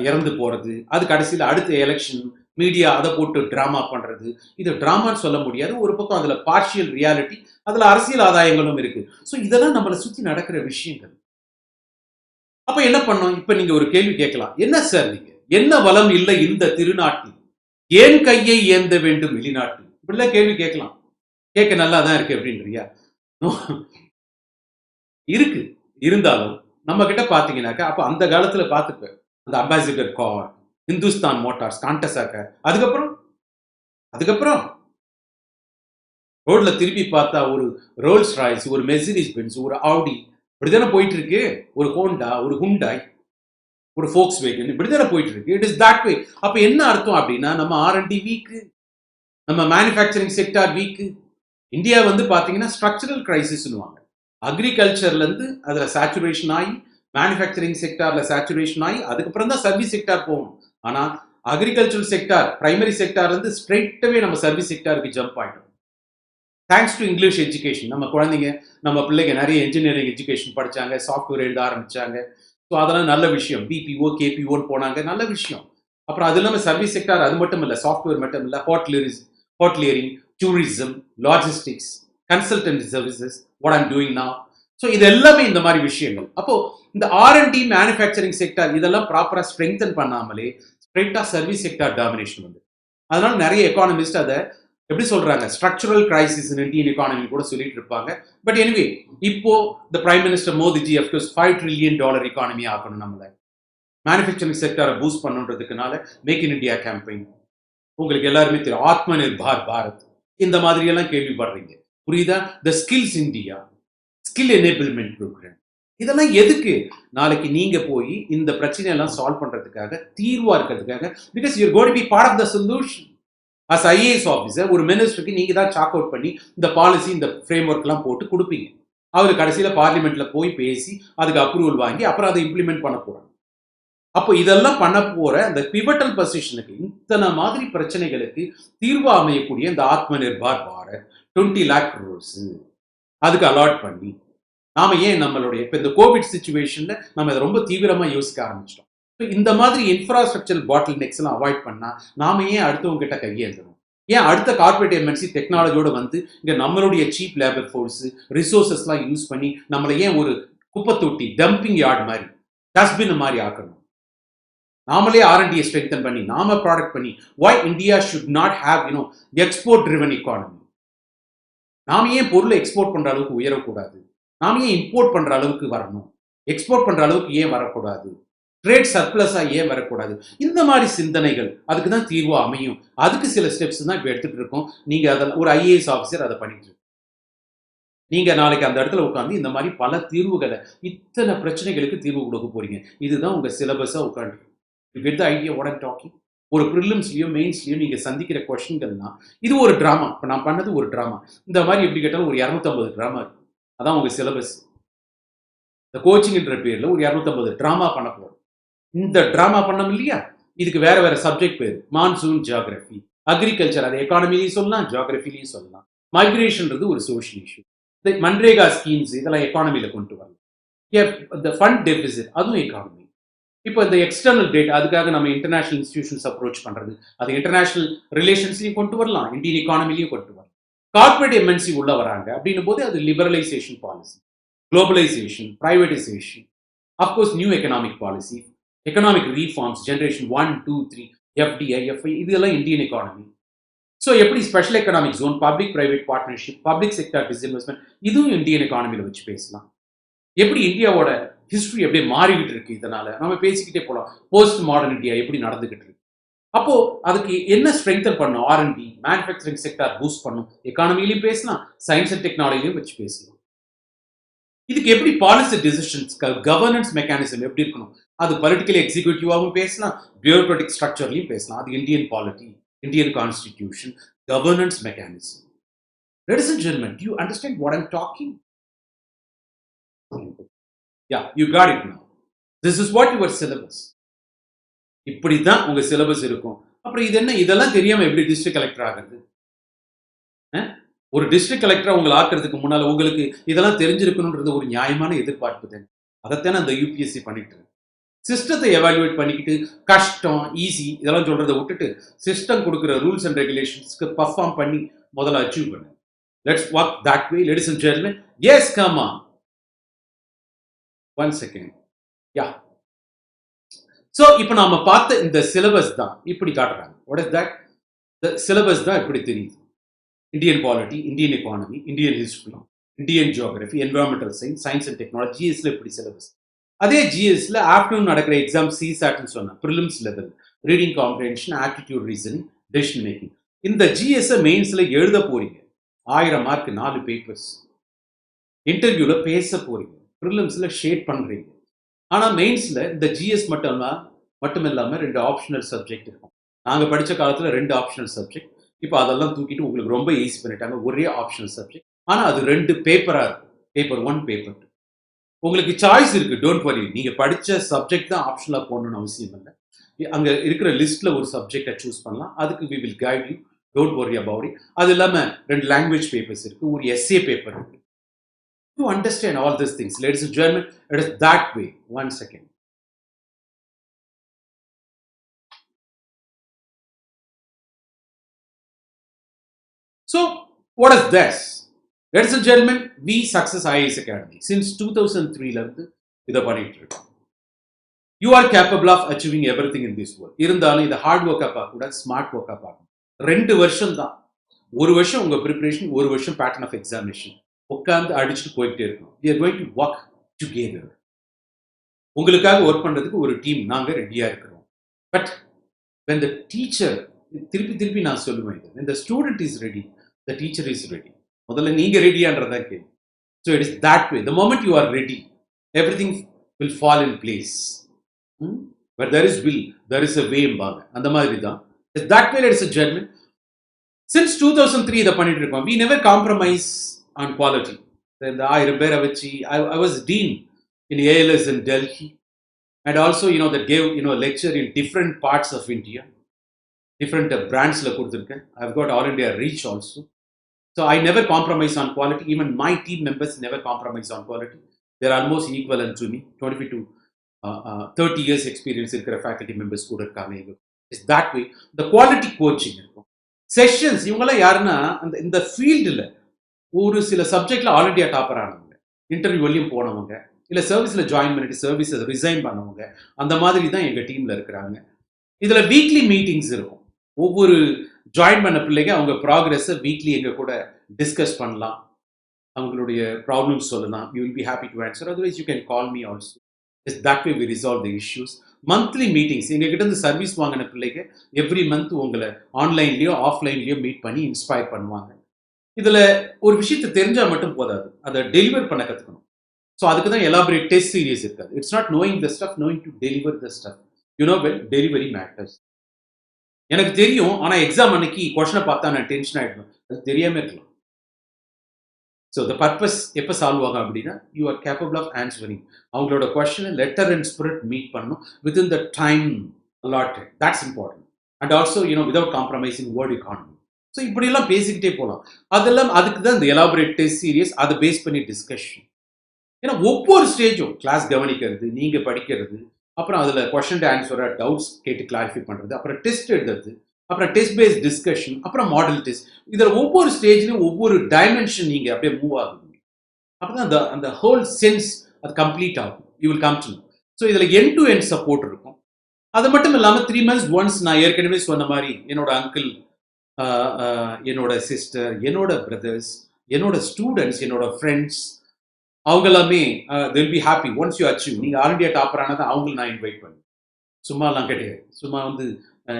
இறந்து போறது, அது கடைசியில் அடுத்த எலெக்ஷன் மீடியா அதை போட்டு டிராமா பண்றது. இது டிராமான்னு சொல்ல முடியாது. ஒரு பக்கம் அதுல பார்ஷியல் ரியாலிட்டி, அதுல அரசியல் ஆதாயங்களும் இருக்கு. ஸோ இதெல்லாம் நம்மளை சுத்தி நடக்கிற விஷயங்கள். அப்ப என்ன பண்ணோம்? இப்ப நீங்க ஒரு கேள்வி கேட்கலாம், என்ன சார் நீங்க என்ன வளம் இல்லை இந்த திருநாட்டில், ஏன் கையை ஏந்த வேண்டும் வெளிநாட்டில், இப்படிலாம் கேள்வி கேட்கலாம். கேட்க நல்லா தான் இருக்கு அப்படின்றியா? இருக்கு. இருந்தாலும் நம்ம கிட்ட பாத்தீங்கன்னாக்கா அப்ப அந்த காலத்துல பார்த்துப்பேன் அந்த அம்பாசிடர் கார், இந்துஸ்தான் மோட்டார்ஸ், கான்டசாக்க, அதுக்கப்புறம் ரோட்ல திருப்பி பார்த்தா ஒரு ரோல்ஸ் ராய்ஸ், ஒரு மெர்சிடிஸ் பென்ஸ், ஒரு ஆடி இப்படிதானே போயிட்டு இருக்கு. ஒரு ஹோண்டா, ஒரு ஹுண்டாய், ஒரு ஃபோக்ஸ் வேகன் இப்படிதானே போயிட்டு இருக்கு. இட் இஸ் தட் வே. அப்ப என்ன அர்த்தம் அப்படின்னா நம்ம ஆர்என்டி வீக்கு, நம்ம மேனுஃபேக்சரிங் செக்டார் வீக்கு. இந்தியா வந்து பாத்தீங்கன்னா ஸ்ட்ரக்சரல் கிரைசிஸ்னுவாங்க. அக்ரிகல்ச்சர்ல இருந்து அதுல சேச்சுரேஷன் ஆகி, மேனுஃபேக்சரிங் செக்டார்ல சேச்சுரேஷன் ஆகி, அதுக்கப்புறம் தான் சர்வீஸ் செக்டார் போகணும். ஆனா அக்ரிகல்ச்சரல் செக்டார் பிரைமரி செக்டார்லேருந்து ஸ்ட்ரெயிட்டாகவே நம்ம சர்வீஸ் செக்டாருக்கு ஜம்ப் ஆகிடும். Thanks to English education. நம்ம குழந்தைங்க நம்ம பிள்ளைங்க நிறைய இன்ஜினியரிங் எஜுகேஷன் படித்தாங்க, சாஃப்ட்வேர் எழுத ஆரம்பித்தாங்க. ஸோ அதெல்லாம் நல்ல விஷயம். பிபிஓ கேபிஓன்னு போனாங்க, நல்ல விஷயம். அப்புறம் அது இல்லாமல் சர்வீஸ் செக்டார் அது மட்டும் இல்லை, சாஃப்ட்வேர் மட்டும் இல்லை, hoteliering, tourism, logistics, consultancy services, what I'm doing now. So இது எல்லாமே இந்த மாதிரி விஷயங்கள். அப்போ இந்த ஆர்என்டி மேனுஃபேக்சரிங் செக்டார் இதெல்லாம் ப்ராப்பராக ஸ்ட்ரெங்தன் பண்ணாமலே ஸ்ட்ரெயிட்டாக சர்வீஸ் செக்டார் டாமினேஷன் வந்து அதனால நிறைய எக்கானமிஸ்ட் அதை எப்படி சொல்றாங்க, structural crisis in Indian economy கூட சொல்லிட்டு இருப்பாங்க. பட் எனிவே இப்போ த prime minister Modiji of course $5 trillion economy ஆக்கணும், நம்மள manufacturing செக்டரை boost பண்ணுன்றதுக்குனால make in India campaign. உங்களுக்கு எல்லாருமே தெரியும், ஆத்ம நிர்பார் பாரத், இந்த மாதிரி எல்லாம் கேள்விப்படுறீங்க, புரியுதா? The skills India, skill enablement programme, இதெல்லாம் எதுக்கு? நாளைக்கு நீங்க போய் இந்த பிரச்சனையெல்லாம் சால்வ் பண்றதுக்காக, தீர்வா இருக்கிறதுக்காக. Because you're going to be part of the solution. As IAS officer ஒரு மினிஸ்டருக்கு நீங்க தான் சாக் அவுட் பண்ணி இந்த பாலிசி இந்த ஃப்ரேம் ஒர்க்லாம் போட்டு கொடுப்பீங்க. அவர் கடைசியில் பார்லிமெண்ட்ல போய் பேசி அதுக்கு அப்ரூவல் வாங்கி அப்புறம் அதை இம்ப்ளிமெண்ட் பண்ண போறாங்க. அப்போ இதெல்லாம் பண்ண போற அந்த பிவட்டல் பொசிஷனுக்கு, இத்தனை மாதிரி பிரச்சனைகளுக்கு தீர்வு அமையக்கூடிய இந்த ஆத்ம நிர்பார் பாரத் 20 lakh crores அதுக்கு அலாட் பண்ணி நாம ஏன் நம்மளுடைய இப்போ இந்த கோவிட் சிச்சுவேஷன்ல நம்ம இதை ரொம்ப தீவிரமா யோசிக்க ஆரம்பிச்சிட்டோம். இந்த மாதிரி இன்ஃப்ராஸ்ட்ரக்சர் பாட்டில் நெக்ஸ் எல்லாம் அவாய்ட் பண்ணா நாம ஏன் அடுத்தவங்க கிட்ட கையேந்தணும்? ஏன் அடுத்த கார்பரேட் எம்என்சி டெக்னாலஜியோட வந்து இங்க நம்மளுடைய சீப் லேபர் ஃபோர்ஸ் ரிசோர்சஸ்லாம் யூஸ் பண்ணி நம்மளை ஏன் ஒரு குப்பை தொட்டி டம்பிங் யார்ட் மாதிரி டஸ்ட்பின் மாதிரி ஆக்கணும்? நாமளே ஆர்என்டியை ஸ்ட்ரெங்தன் பண்ணி நாம ப்ராடக்ட் பண்ணி, why India should not have export driven economy? நாம ஏன் பொருளை எக்ஸ்போர்ட் பண்ற அளவுக்கு உயரக்கூடாது? நாம ஏன் இம்போர்ட் பண்ற அளவுக்கு வரணும்? எக்ஸ்போர்ட் பண்ற அளவுக்கு ஏன் வரக்கூடாது? ட்ரேட் சர்ப்ளஸா ஏன் வரக்கூடாது? இந்த மாதிரி சிந்தனைகள் அதுக்கு தான் தீர்வு அமையும். அதுக்கு சில ஸ்டெப்ஸ் தான் இப்போ எடுத்துட்டு இருக்கோம். நீங்க அதில் ஒரு ஐஏஎஸ் ஆஃபீஸர் அதை பண்ணிட்டு இருக்கு. நீங்க நாளைக்கு அந்த இடத்துல உட்காந்து இந்த மாதிரி பல தீர்வுகளை, இத்தனை பிரச்சனைகளுக்கு தீர்வு கொடுக்க போறீங்க. இதுதான் உங்க சிலபஸா உட்காந்து. Get the idea what I'm talking. ஒரு ப்ரிலிம்ஸ்லயோ மெயின்ஸ்லயோ நீங்க சந்திக்கிற கொஸ்டின்கள்லாம் இது ஒரு டிராமா. இப்போ நான் பண்ணது ஒரு டிராமா. இந்த மாதிரி எப்படி கேட்டாலும் ஒரு 250 டிராமா இருக்கு. அதான் உங்க சிலபஸ். இந்த கோச்சிங்ன்ற பேர்ல ஒரு 250 டிராமா பண்ண போறோம். இந்த டிராமா பண்ணோம் இல்லையா, இதுக்கு வேற வேற சப்ஜெக்ட் பேர். மான்சூன் ஜியாகிரபி, அக்ரிகல்ச்சர், அது எக்கானமிலையும் சொல்லலாம், ஜியாகிரபிலையும் சொல்லலாம். மைக்ரேஷன்றது ஒரு சோஷியல் இஷ்யூ. மன்ரேகா ஸ்கீம்ஸ் இதெல்லாம் எக்கானமியில கொண்டு வரலாம். இந்த ஃபண்ட் டெபிசிட் அதுவும் எக்கானமி. இப்போ இந்த எக்ஸ்டர்னல் டேட் அதுக்காக நம்ம இன்டர்நேஷனல் இன்ஸ்டிடியூஷன்ஸ் அப்ரோச் பண்றது, அது இன்டர்நேஷனல் ரிலேஷன்ஸ்லையும் கொண்டு வரலாம், இந்தியன் எக்கானமிலையும் கொண்டு வரலாம். கார்பரேட் எம்என்சி உள்ள வராங்க அப்படின்னும் போது அது liberalisation policy, globalisation, privatisation, of course new economic policy, economic reforms, generation 1, 2, 3, FDI, FI, இதெல்லாம் இந்தியன் எக்கானமி. ஸோ எப்படி special economic zone, public private partnership, public sector disinvestment, இதுவும் இந்தியன் எக்கானமியில் வச்சு பேசலாம். எப்படி இந்தியாவோட ஹிஸ்டரி அப்படியே மாறிக்கிட்டு இருக்கு, இதனால நம்ம பேசிக்கிட்டே போகலாம். போஸ்ட் மாடர்ன் இந்தியா எப்படி நடந்துகிட்டு இருக்கு, அப்போ அதுக்கு என்ன ஸ்ட்ரெங்தன் பண்ணும்? ஆர்என்டி, மேனுஃபேக்சரிங் செக்டார் பூஸ்ட் பண்ணும். எக்கானமிலையும் பேசலாம், சயின்ஸ் அண்ட் டெக்னாலஜிலையும் வச்சு பேசலாம். இதுக்கு எப்படி பாலிசி டிசிஷன்ஸ், கவர்னன்ஸ் மெக்கானிசம் எப்படி இருக்கணும், அது பொலிட்டிக்கல் எக்ஸிக்யூட்டிவாகவும் பேசலாம், பியூரோக்ராட்டிக் ஸ்ட்ரக்சர்லையும் பேசலாம். அது Indian polity, Indian constitution, governance mechanism. Ladies and gentlemen, do you understand what I'm talking? Yeah, you got it now. This is what your syllabus. இப்படி தான் உங்க சிலபஸ் இருக்கும். அப்புறம் இது என்ன, இதெல்லாம் தெரியாம எப்படி டிஸ்ட்ரிக்ட் கலெக்டர் ஆகிறது? ஒரு டிஸ்ட்ரிக்ட் கலெக்டரா உங்களை ஆக்குறதுக்கு முன்னால உங்களுக்கு இதெல்லாம் தெரிஞ்சிருக்கணும்ன்றது ஒரு நியாயமான எதிர்பார்ப்பு தானே. அதைத்தானே அந்த யூபிஎஸ்சி பண்ணிட்டு சிஸ்டத்தை எவாலுவேட் பண்ணிக்கிட்டு கஷ்டம் ஈஸி இதெல்லாம் சொல்றதை விட்டுட்டு சிஸ்டம் கொடுக்குற ரூல்ஸ் அண்ட் ரெகுலேஷன்ஸ்க்கு பர்ஃபார்ம் பண்ணி முதல்ல அச்சீவ் பண்ணு. Let's work that way, ladies and gentlemen. Yes, come on. 1 second. Yeah. So இப்போ நாம பார்த்த இந்த சிலபஸ் தான் இப்படி காட்டுறாங்க. What is that? இந்த சிலபஸ் தான் இப்படி தெரியுது. Indian polity, Indian economy, Indian history, Indian geography, environmental science, science and technology, ஜிஎஸ்ல இப்படி சிலபஸ். அதே ஜிஎஸ்ல ஆஃப்டர்நூன் நடக்கிற எக்ஸாம் சிசாட்னு சொன்னேன், prelims level, reading comprehension, aptitude reasoning, decision making. இந்த ஜிஎஸ் மெயின்ஸ்ல எழுத போறீங்க. 1000 மார்க், 4 பேப்பர்ஸ். இன்டர்வியூல பேச போறீங்க, ப்ரிலிம்ஸ்ல ஷேட் பண்றீங்க. ஆனா மெயின்ஸ்ல இந்த ஜிஎஸ் மட்டும் இல்லாம 2 ஆப்ஷனல் சப்ஜெக்ட் இருக்கும். நாங்க படிச்ச காலத்துல 2 ஆப்ஷனல் சப்ஜெக்ட். இப்போ அதெல்லாம் தூக்கிட்டு உங்களுக்கு ரொம்ப ஈஸி பண்ணிட்டாங்க, ஒரே ஆப்ஷனல் சப்ஜெக்ட். ஆனா அது 2 பேப்பரா இருக்கும், பேப்பர் 1, பேப்பர் 2. உங்களுக்கு சாய்ஸ் இருக்கு, டோன்ட் வரி. நீங்க படிச்ச சப்ஜெக்ட் தான் ஆப்ஷனலா போடணும்னு அவசியம் இல்லை. அங்கே இருக்கிற லிஸ்ட்டில் ஒரு சப்ஜெக்டை சூஸ் பண்ணலாம். அதுக்கு we will guide you, don't worry about it. அது இல்லாமல் 2 லாங்குவேஜ் பேப்பர்ஸ் இருக்குது, ஒரு எஸ்ஏ பேப்பர் இருக்குது. To understand all this things ladies and gentleman, it is that way. One second. So, what is this? Ladies and gentlemen, we Success IAS Academy since 2003 இருந்து இதை பண்ணிட்டு இருக்கோம். You are capable of achieving everything in this world. இருந்தாலும் இதை ஹார்ட் ஒர்க்காக பார்க்கக்கூடாது, ஸ்மார்ட் ஒர்க்காக பார்க்கணும். 2 வருஷம் தான். 1 வருஷம் உங்கள் ப்ரிப்பரேஷன், 1 வருஷம் பேட்டர்ன் ஆஃப் எக்ஸாமினேஷன். உட்காந்து அடிச்சுட்டு போயிட்டே இருக்கணும். We are going to work together. உங்களுக்காக ஒர்க் பண்ணுறதுக்கு ஒரு டீம் நாங்கள் ரெடியாக இருக்கிறோம். பட் when the teacher, திருப்பி நான் சொல்லுவேன் இது, when the student is ready, the teacher is ready. முதல்ல நீங்க ரெடியான்றதான் கேள்வி. So it is that way. The moment you are ready, everything will fall in place. Where there is will, there is a way embaga. அந்த மாதிரி தான். It's that way, ladies and gentlemen. Since 2003 இதை பண்ணிட்டு இருக்கோம். We never compromise on quality. இந்த 1000 பேரை வச்சு, I was dean in ALS in Delhi, and also that gave lecture in different parts of India, different brandsல கொடுத்திருக்கேன். I've got all India reach also. So I never compromise on quality. Even my team members never compromise on quality. They're almost equivalent to me. 25 to 30 years experience இருக்கிற faculty members கூட இருக்காங்க. It's that way. The quality coaching இருக்கும். Sessions, இவங்கெல்லாம் யாருன்னா இந்த ஃபீல்டில் ஒரு சில சப்ஜெக்டில் ஆல் இண்டியா டாப்பர் ஆனவங்க, இன்டர்வியூலையும் போனவங்க, இல்லை சர்வீஸில் ஜாயின் பண்ணிட்டு சர்வீஸை ரிசைன் பண்ணவங்க, அந்த மாதிரி தான் எங்கள் டீமில் இருக்கிறாங்க. இதில் வீக்லி மீட்டிங்ஸ் இருக்கும். ஒவ்வொரு ஜாயின் பண்ண பிள்ளைங்க அவங்க ப்ராக்ரெஸை வீக்லி எங்கள் கூட டிஸ்கஸ் பண்ணலாம். அவங்களுடைய ப்ராப்ளம்ஸ் சொல்லலாம். You will be happy to answer. Otherwise you can call me also. Is that way we resolve the issues. Monthly meetings, எங்ககிட்ட இருந்து சர்வீஸ் வாங்கின பிள்ளைங்க எவ்ரி மந்த் உங்களை ஆன்லைன்லேயோ ஆஃப்லைன்லேயோ மீட் பண்ணி இன்ஸ்பயர் பண்ணுவாங்க. இதில் ஒரு விஷயத்தை தெரிஞ்சால் மட்டும் போதாது, அதை டெலிவர் பண்ண கற்றுக்கணும். ஸோ அதுக்கு தான் எலாபரேட் டெஸ்ட் சீரியஸ் இருக்காது. It's not knowing the stuff, knowing to deliver the stuff. Well delivery matters. எனக்கு தெரியும், ஆனால் எக்ஸாம் அன்னைக்கு கொஷனை பார்த்தா நான் டென்ஷன் ஆகிடுவேன். அது தெரியாமல் இருக்கலாம். ஸோ த பர்பஸ் எப்போ சால்வ் ஆகும் அப்படின்னா, you are capable of answering. அவங்களோட கொஷனை லெட்டர் அண்ட் ஸ்பிரிட் மீட் பண்ணணும் within the time allotted. That's important. And also without compromising word economy. ஸோ இப்படியெல்லாம் பேசிக்கிட்டே போகலாம். அதெல்லாம் அதுக்கு தான் இந்த எலாபரேட் டெஸ்ட் சீரியஸ், அதை பேஸ் பண்ணி டிஸ்கஷன். ஏன்னா ஒவ்வொரு ஸ்டேஜும் கிளாஸ் கவனிக்கிறது, நீங்கள் படிக்கிறது, அப்புறம் அதில் கொஷன் ஆன்சரை டவுட்ஸ் கேட்டு கிளாரிஃபை பண்ணுறது, அப்புறம் டெஸ்ட் எழுதுறது, அப்புறம் டெஸ்ட் பேஸ்ட் டிஸ்கஷன், அப்புறம் மாடல் டெஸ்ட். இதில் ஒவ்வொரு ஸ்டேஜ்லையும் ஒவ்வொரு டைமென்ஷன் நீங்கள் அப்படியே மூவ் ஆகுது. அப்போ தான் அந்த ஹோல் சென்ஸ் அது கம்ப்ளீட் ஆகும். You will come to know. So இதில் எண்ட் டு எண்ட் சப்போர்ட் இருக்கும். அது மட்டும் இல்லாமல் 3 months ஒன்ஸ் நான் ஏற்கனவே சொன்ன மாதிரி என்னோட அங்கிள், என்னோட சிஸ்டர், என்னோட பிரதர்ஸ், என்னோட ஸ்டூடெண்ட்ஸ், என்னோட ஃப்ரெண்ட்ஸ், அவங்க எல்லாமே they'll be happy once you achieve. நீங்கள் ஆல் இண்டியா டாப்பர் ஆனதை அவங்களும் நான் இன்வைட் பண்ணேன். சும்மாலாம் கிடையாது. சும்மா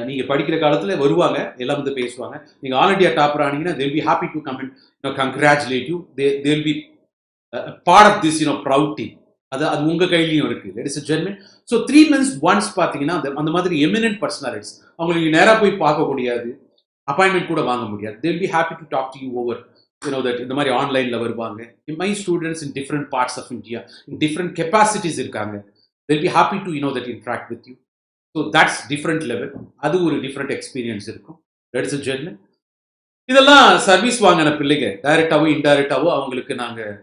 நீங்கள் படிக்கிற காலத்தில் வருவாங்க, எல்லாம் பேசுவாங்க. நீங்கள் ஆல் இண்டியா டாப்பர் ஆனீங்கன்னா they'll be happy to come and congratulate you. They'll be part of this proud team. அது உங்கள் கையிலையும் இருக்குது. ladies and gentlemen. So 3 months once பார்த்தீங்கன்னா அந்த மாதிரி எமினன்ட் பர்சனாலிட்டிஸ், அவங்களுக்கு நேராக போய் பார்க்க முடியாது, அப்பாயின்மெண்ட் கூட வாங்க முடியாது. they'll be happy to talk to you over that. இந்த மாதிரி ஆன்லைனில் வருவாங்க. my students in different parts of India, in different capacities இருக்காங்க. they'll be happy to that interact with you. So that's different level. அது ஒரு different experience இருக்கும். ladies and gentlemen. இதெல்லாம் சர்வீஸ் வாங்கின பிள்ளைங்க டைரெக்டாவோ இன்டைரக்டாவோ அவங்களுக்கு நாங்கள்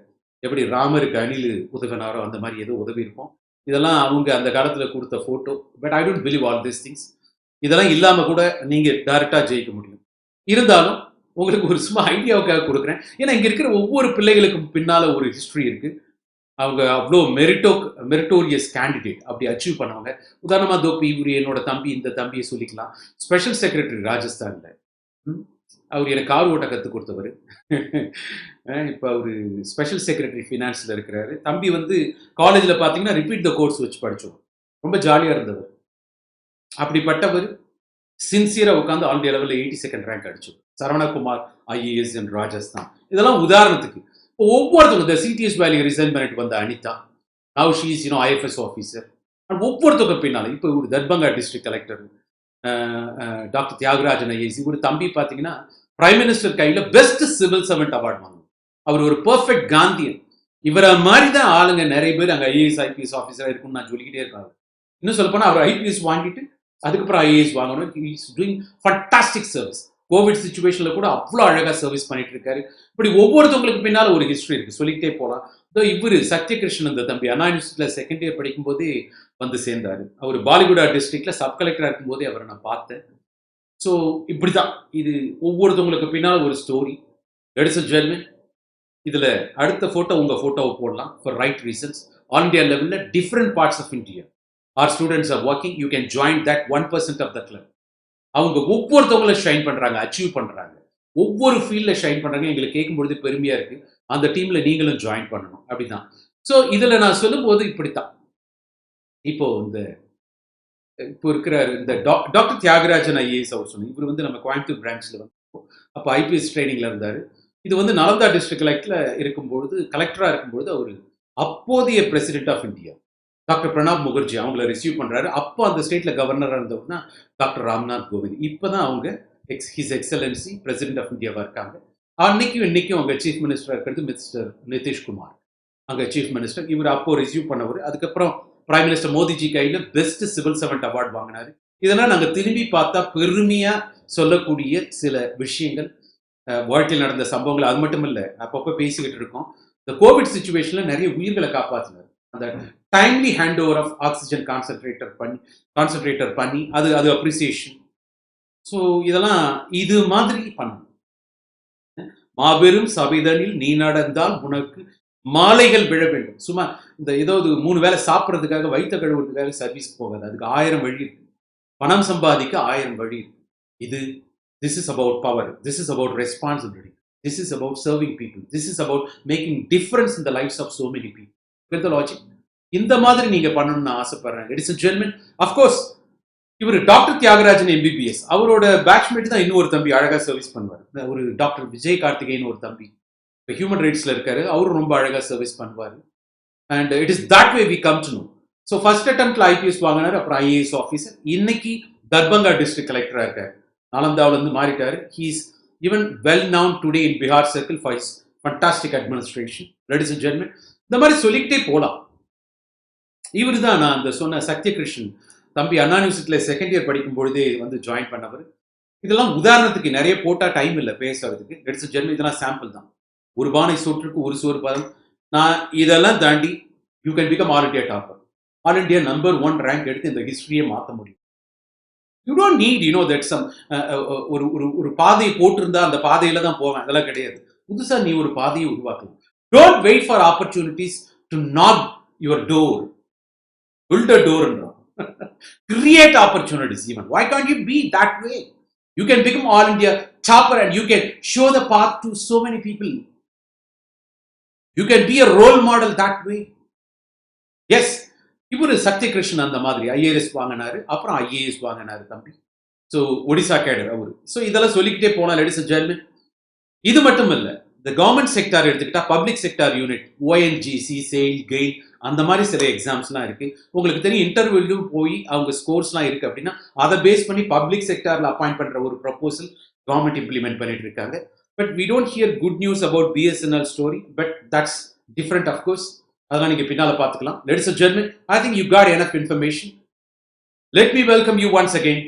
எப்படி ராமருக்கு அணில் உதவினாரோ அந்த மாதிரி ஏதோ உதவி இருப்போம். இதெல்லாம் அவங்க அந்த காலத்தில் கொடுத்த photo. But I don't believe all this things. இதெல்லாம் இல்லாமல் கூட நீங்கள் டைரெக்டாக ஜெயிக்க முடியும். இருந்தாலும் உங்களுக்கு ஒரு சும்மா ஐடியாவுக்காக கொடுக்குறேன். ஏன்னா இங்கே இருக்கிற ஒவ்வொரு பிள்ளைகளுக்கும் பின்னால் ஒரு ஹிஸ்ட்ரி இருக்குது. அவங்க அவ்வளோ மெரிட்டோரியஸ் கேண்டிடேட் அப்படி அச்சீவ் பண்ணவங்க. உதாரணமாக தோப்பி இவர் என்னோட தம்பி, இந்த தம்பியை சொல்லிக்கலாம். ஸ்பெஷல் செக்ரட்டரி ராஜஸ்தானில், அவர் எனக்கு கார் ஓட்ட கற்றுக் கொடுத்தவர். இப்போ அவர் ஸ்பெஷல் செக்ரட்டரி ஃபினான்ஸில் இருக்கிறாரு. தம்பி காலேஜில் பார்த்தீங்கன்னா ரிப்பீட் த கோர்ஸ் வச்சு படித்தோம். ரொம்ப ஜாலியாக இருந்தவர். அப்படிப்பட்டவர் சின்சியராக உட்காந்து ஆல் இண்டியா லெவலில் 82nd ரேங்க் அடிச்சோம். சரவணகுமார் IAS இன் ராஜஸ்தான். இதெல்லாம் உதாரணத்துக்கு. இப்போ ஒவ்வொருத்தவங்க இந்த CTS வேலையை ரிசைன் பண்ணிட்டு வந்த Anita, now she is IFS officer. அண்ட் ஒவ்வொருத்தவங்க பின்னால் இப்போ ஒரு Darbhanga district collector doctor Thiyagarajan IAS. இவர் தம்பி பார்த்தீங்கன்னா பிரைம் மினிஸ்டர் கையில் பெஸ்ட் சிவில் சர்வெண்ட் அவார்டு வாங்க. அவர் ஒரு பர்ஃபெக்ட் காந்தியன். இவரை மாதிரி தான் ஆளுங்க நிறைய பேர் அங்கே IAS IPS ஆஃபீஸராக இருக்குன்னு நான் சொல்லிக்கிட்டே இருக்காங்க. இன்னும் சொல்லப்போனால் அவர் IPS வாங்கிட்டு அதுக்கப்புறம் ஐஏஎஸ் வாங்கணும். Is doing fantastic service. Covid சுச்சுவேஷனில் கூட அவ்வளோ அழகாக சர்வீஸ் பண்ணிட்டு இருக்காரு. இப்படி ஒவ்வொருத்தவங்களுக்கு பின்னால் ஒரு ஹிஸ்ட்ரி இருக்குது, சொல்லிக்கிட்டே போகலாம். இதோ இவர் சத்யகிருஷ்ணன், இந்த தம்பி அண்ணா யூனிவர்சிட்டியில் செகண்ட் இயர் படிக்கும்போதே வந்து சேர்ந்தார். அவர் பாலிகுடா டிஸ்ட்ரிக்டில் சப் கலெக்டராக இருக்கும்போதே அவரை நான் பார்த்தேன். ஸோ இப்படி தான் இது ஒவ்வொருத்தவங்களுக்கு பின்னால் ஒரு ஸ்டோரி. லேடிஸ் அண்ட் ஜென்டில்மென், இதில் அடுத்த ஃபோட்டோ உங்கள் ஃபோட்டோவை போடலாம் for right reasons. All India லெவலில் different parts of India are students are working. You can join that 1% of the club. அவங்க ஒவ்வொருத்தவங்களும் ஷைன் பண்ணுறாங்க, அச்சீவ் பண்ணுறாங்க, ஒவ்வொரு ஃபீல்டில் ஷைன் பண்ணுறாங்க. எங்களுக்கு கேட்கும்பொழுது பெருமையாக இருக்குது. அந்த டீமில் நீங்களும் ஜாயின் பண்ணணும் அப்படிதான். ஸோ இதில் நான் சொல்லும்போது இப்படித்தான். இப்போ இப்போ இருக்கிறார் இந்த டாக்டர் தியாகராஜன் ஐஏஎஸ் அவர் சொன்னேன். இவர் வந்து நம்ம கோயம்புத்தூர் பிரான்ச்சில் வந்து அப்போ ஐபிஎஸ் ட்ரைனிங்கில் இருந்தார். இது வந்து நலந்தா டிஸ்ட்ரிக்ட் கலெக்டரில் இருக்கும்பொழுது, கலெக்டராக இருக்கும்பொழுது அவர் அப்போதைய president of India doctor Pranab Mukherjee அவங்கள ரிசீவ் பண்ணுறாரு. அப்போ அந்த ஸ்டேட்டில் கவர்னராக இருந்தவர் தான் டாக்டர் ராம்நாத் கோவிந்த். இப்போ தான் அவங்க ஹிஸ் எக்ஸலன்சி பிரசிடென்ட் ஆஃப் இந்தியாவாக இருக்காங்க. அன்னைக்கும் இன்னைக்கும் அவங்க சீஃப் மினிஸ்டராக இருக்கிறது மிஸ்டர் நிதிஷ்குமார், அங்கே சீஃப் மினிஸ்டர். இவர் அப்போ ரிசீவ் பண்ணவர். அதுக்கப்புறம் பிரைம் மினிஸ்டர் மோடிஜி கையில் பெஸ்ட் சிவில் சர்வெண்ட் அவார்டு வாங்கினார். இதெல்லாம் நாங்கள் திரும்பி பார்த்தா பெருமையாக சொல்லக்கூடிய சில விஷயங்கள், வாழ்க்கையில் நடந்த சம்பவங்கள். அது மட்டும் இல்லை, அப்பப்போ பேசிக்கிட்டு இருக்கோம். இந்த கோவிட் சுச்சுவேஷனில் நிறைய உயிர்களை காப்பாற்றினார். அந்த timely hand over of oxygen concentrator பண்ணி அது அப்ரிசியேஷன். ஸோ இதெல்லாம் இது மாதிரி பண்ணணும். மாபெரும் சபைதனில் நீ நடந்தால் உனக்கு மாலைகள் விழ வேண்டும். சும்மா இந்த ஏதாவது 3 வேளை சாப்பிட்றதுக்காக, வயிற்ற கழுவுறதுக்காக சர்வீஸ் போகாது. அதுக்கு 1000 வழி இருக்கு. பணம் சம்பாதிக்க 1000 வழி இருக்கு. இது this is about power, this is about responsibility, this is about serving people, this is about making difference in the lifes of so many people. With the logic இந்த மாதிரி நீங்க பண்ணணும்னு நான் ஆசைப்படுறேன். It's genuine. அஃப்கோர்ஸ் இவர் டாக்டர் தியாகராஜன் எம்பிபிஎஸ், அவரோட பேட்ச்மேட் தான் இன்னொரு தம்பி அழகா சர்வீஸ் பண்ணுவார். ஒரு டாக்டர் விஜய் கார்த்திகேயன் ஒரு தம்பி இப்போ ஹியூமன் ரைட்ஸ்ல இருக்காரு. அவரும் ரொம்ப அழகா சர்வீஸ் பண்ணுவார். And it is that way we come to know. So first அட்டெம்ப்ட்ல ஐபிஎஸ் வாங்கினார், அப்புறம் ஐஏஎஸ் ஆஃபீஸர். இன்னைக்கு தர்பங்கா டிஸ்ட்ரிக்ட் கலெக்டராக இருக்காரு. நாலந்தாவில் இருந்து மாறிட்டாரு. He's even well known today in Bihar circle for his fantastic administration. Ladies and gentlemen, இந்த மாதிரி சொல்லிக்கிட்டே போகலாம். இவர் தான் நான் அந்த சொன்ன சத்யகிருஷ்ணன் தம்பி அண்ணா யூனிவர்சிட்டியில் செகண்ட் இயர் படிக்கும் பொழுதே வந்து ஜாயின் பண்ணவர். இதெல்லாம் உதாரணத்துக்கு, நிறைய போட்டால் டைம் இல்லை பேசுறதுக்கு. லேடிஸ் அண்ட் ஜென்டில்மென், இதெல்லாம் சாம்பிள் தான். ஒரு பானை சோற்றுக்கு ஒரு சோறு பதம். நான் இதெல்லாம் தாண்டி you can become all India topper, all India number 1 rank எடுத்து இந்த ஹிஸ்டரியை மாற்ற முடியும். You don't need that some ஒரு ஒரு பாதையை போட்டிருந்தா அந்த பாதையில தான் போவேன், அதெல்லாம் கிடையாது. புதுசா நீ ஒரு பாதையை உருவாக்கலாம். Don't wait for opportunities to knock your door. Build a door என்றோம். Create opportunities. Even why can't you be that way? You can become all India topper and you can show the path to so many people. You can be a role model that way. Yes, இவரு சத்யகிருஷ்ணன் அந்த மாதிரி ஐஏஎஸ் வாங்கினாரு, அப்புறம் ஐஏஎஸ் வாங்கினாரு தம்பி. ஸோ ஒடிசா கேடர் அவரு. ஸோ இதெல்லாம் சொல்லிக்கிட்டே போனா லேடிஸ் அண்ட் ஜென்டில்மென், இது மட்டும் இல்லை. இந்த கவர்மெண்ட் செக்டார் எடுத்துக்கிட்டா public sector unit, ONGC, SAIL, GAIL, அந்த மாதிரி சில எக்ஸாம்ஸ்லாம் இருக்கு. உங்களுக்கு தெரியும், இன்டர்வியூ போய் அவங்க ஸ்கோர்ஸ்லாம் இருக்கு அப்படின்னா அதை பேஸ் பண்ணி பப்ளிக் செக்டார்ல அப்பாயிண்ட் பண்ற ஒரு ப்ரொபோசல் கவர்மெண்ட் இம்ப்ளிமெண்ட் பண்ணிட்டு இருக்காங்க. But we don't hear good news about BSNL story. But that's different. Of course அதெல்லாம் நீங்க பின்னால பார்த்துக்கலாம். Ladies and gentlemen, I think you got enough information. Let me welcome you once again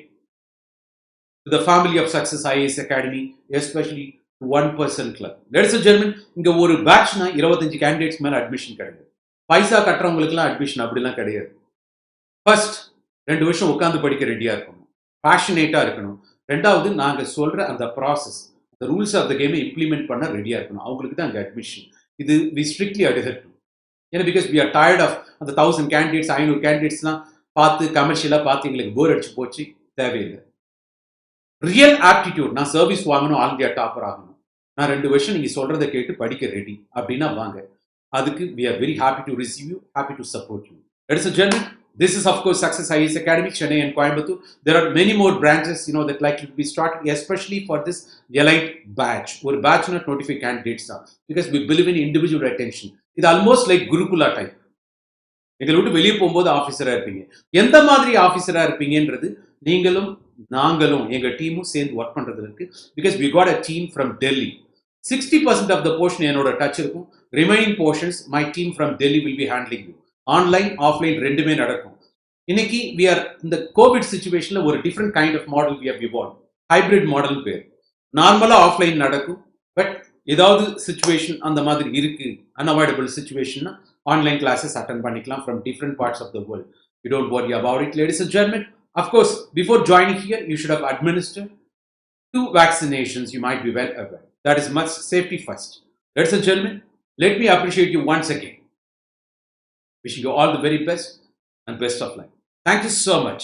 to the family of Success IAS Academy, especially 1% club. Ladies and gentlemen, இங்க ஒரு பேட்ச்னா 25 கேண்டிடேட்ஸ் மேல அட்மிஷன் கிடையாது. பைசா கட்டுறவங்களுக்குலாம் அட்மிஷன் அப்படிலாம் கிடையாது. ஃபர்ஸ்ட் 2 வருஷம் உட்காந்து படிக்க ரெடியா இருக்கணும், பேஷனேட்டா இருக்கணும். ரெண்டாவது நாங்க சொல்ற அந்த ப்ராசஸ், அந்த ரூல்ஸ் ஆஃப் த கேமை இம்ப்ளிமெண்ட் பண்ண ரெடியா இருக்கணும். அவங்களுக்கு தான் அங்கே அட்மிஷன். இது வி ஸ்ட்ரிக்ட்லி அட்ஹர் டு. ஏன்னா because we are tired of அந்த 1000 கேண்டிடேட்ஸ் 500 கேண்டிடேட்ஸ்லாம் பார்த்து கமர்ஷியலாக பார்த்து எங்களுக்கு போர் அடிச்சு போச்சு. தேவையில்லை. ரியல் ஆப்டிடியூட், நான் சர்வீஸ் வாங்கணும், ஆல் இண்டியா டாப்பர் ஆகணும், நான் 2 வருஷம் நீங்க சொல்றதை கேட்டு படிக்க ரெடி அப்படின்னா வாங்க. அதுக்கு we are very happy to receive you, happy to support you. Ladies and gentlemen, this is of course Success IAS Academy, Chennai and Coimbatore. There are many more branches that likely to be started, especially for this elite batch. ஒரு batch not notify candidates தான், because we believe in individual attention. இது almost like Gurukula type. எங்களை விட்டு வெளியே போகும்போது ஆஃபீஸராக இருப்பீங்க. எந்த மாதிரி ஆஃபீஸராக இருப்பீங்கன்றது நீங்களும் நாங்களும் எங்கள் டீமும் சேர்ந்து ஒர்க் பண்ணுறது இருக்கு. Because we got a team from Delhi. 60% of the portion என்னோட டச் இருக்கும். Remaining portions my team from Delhi will be handling you. Online offline ரெண்டுமே நடக்கும். இன்னைக்கு we are in the COVID situationல ஒரு different kind of model we have evolved. Hybrid model பேர். நார்மலா ஆஃப்லைன் நடக்கும். பட் ஏதாவது சுச்சுவேஷன் அந்த மாதிரி இருக்கு, unavoidable situation, online classes attend பண்ணிக்கலாம் from different parts of the world. You don't worry about it, ladies and gentlemen. Of course, before joining here, you should have administered 2 vaccinations. You might be well aware. That is much safety first. Ladies and gentlemen, let me appreciate you once again. Wishing you all the very best and best of luck. Thank you so much.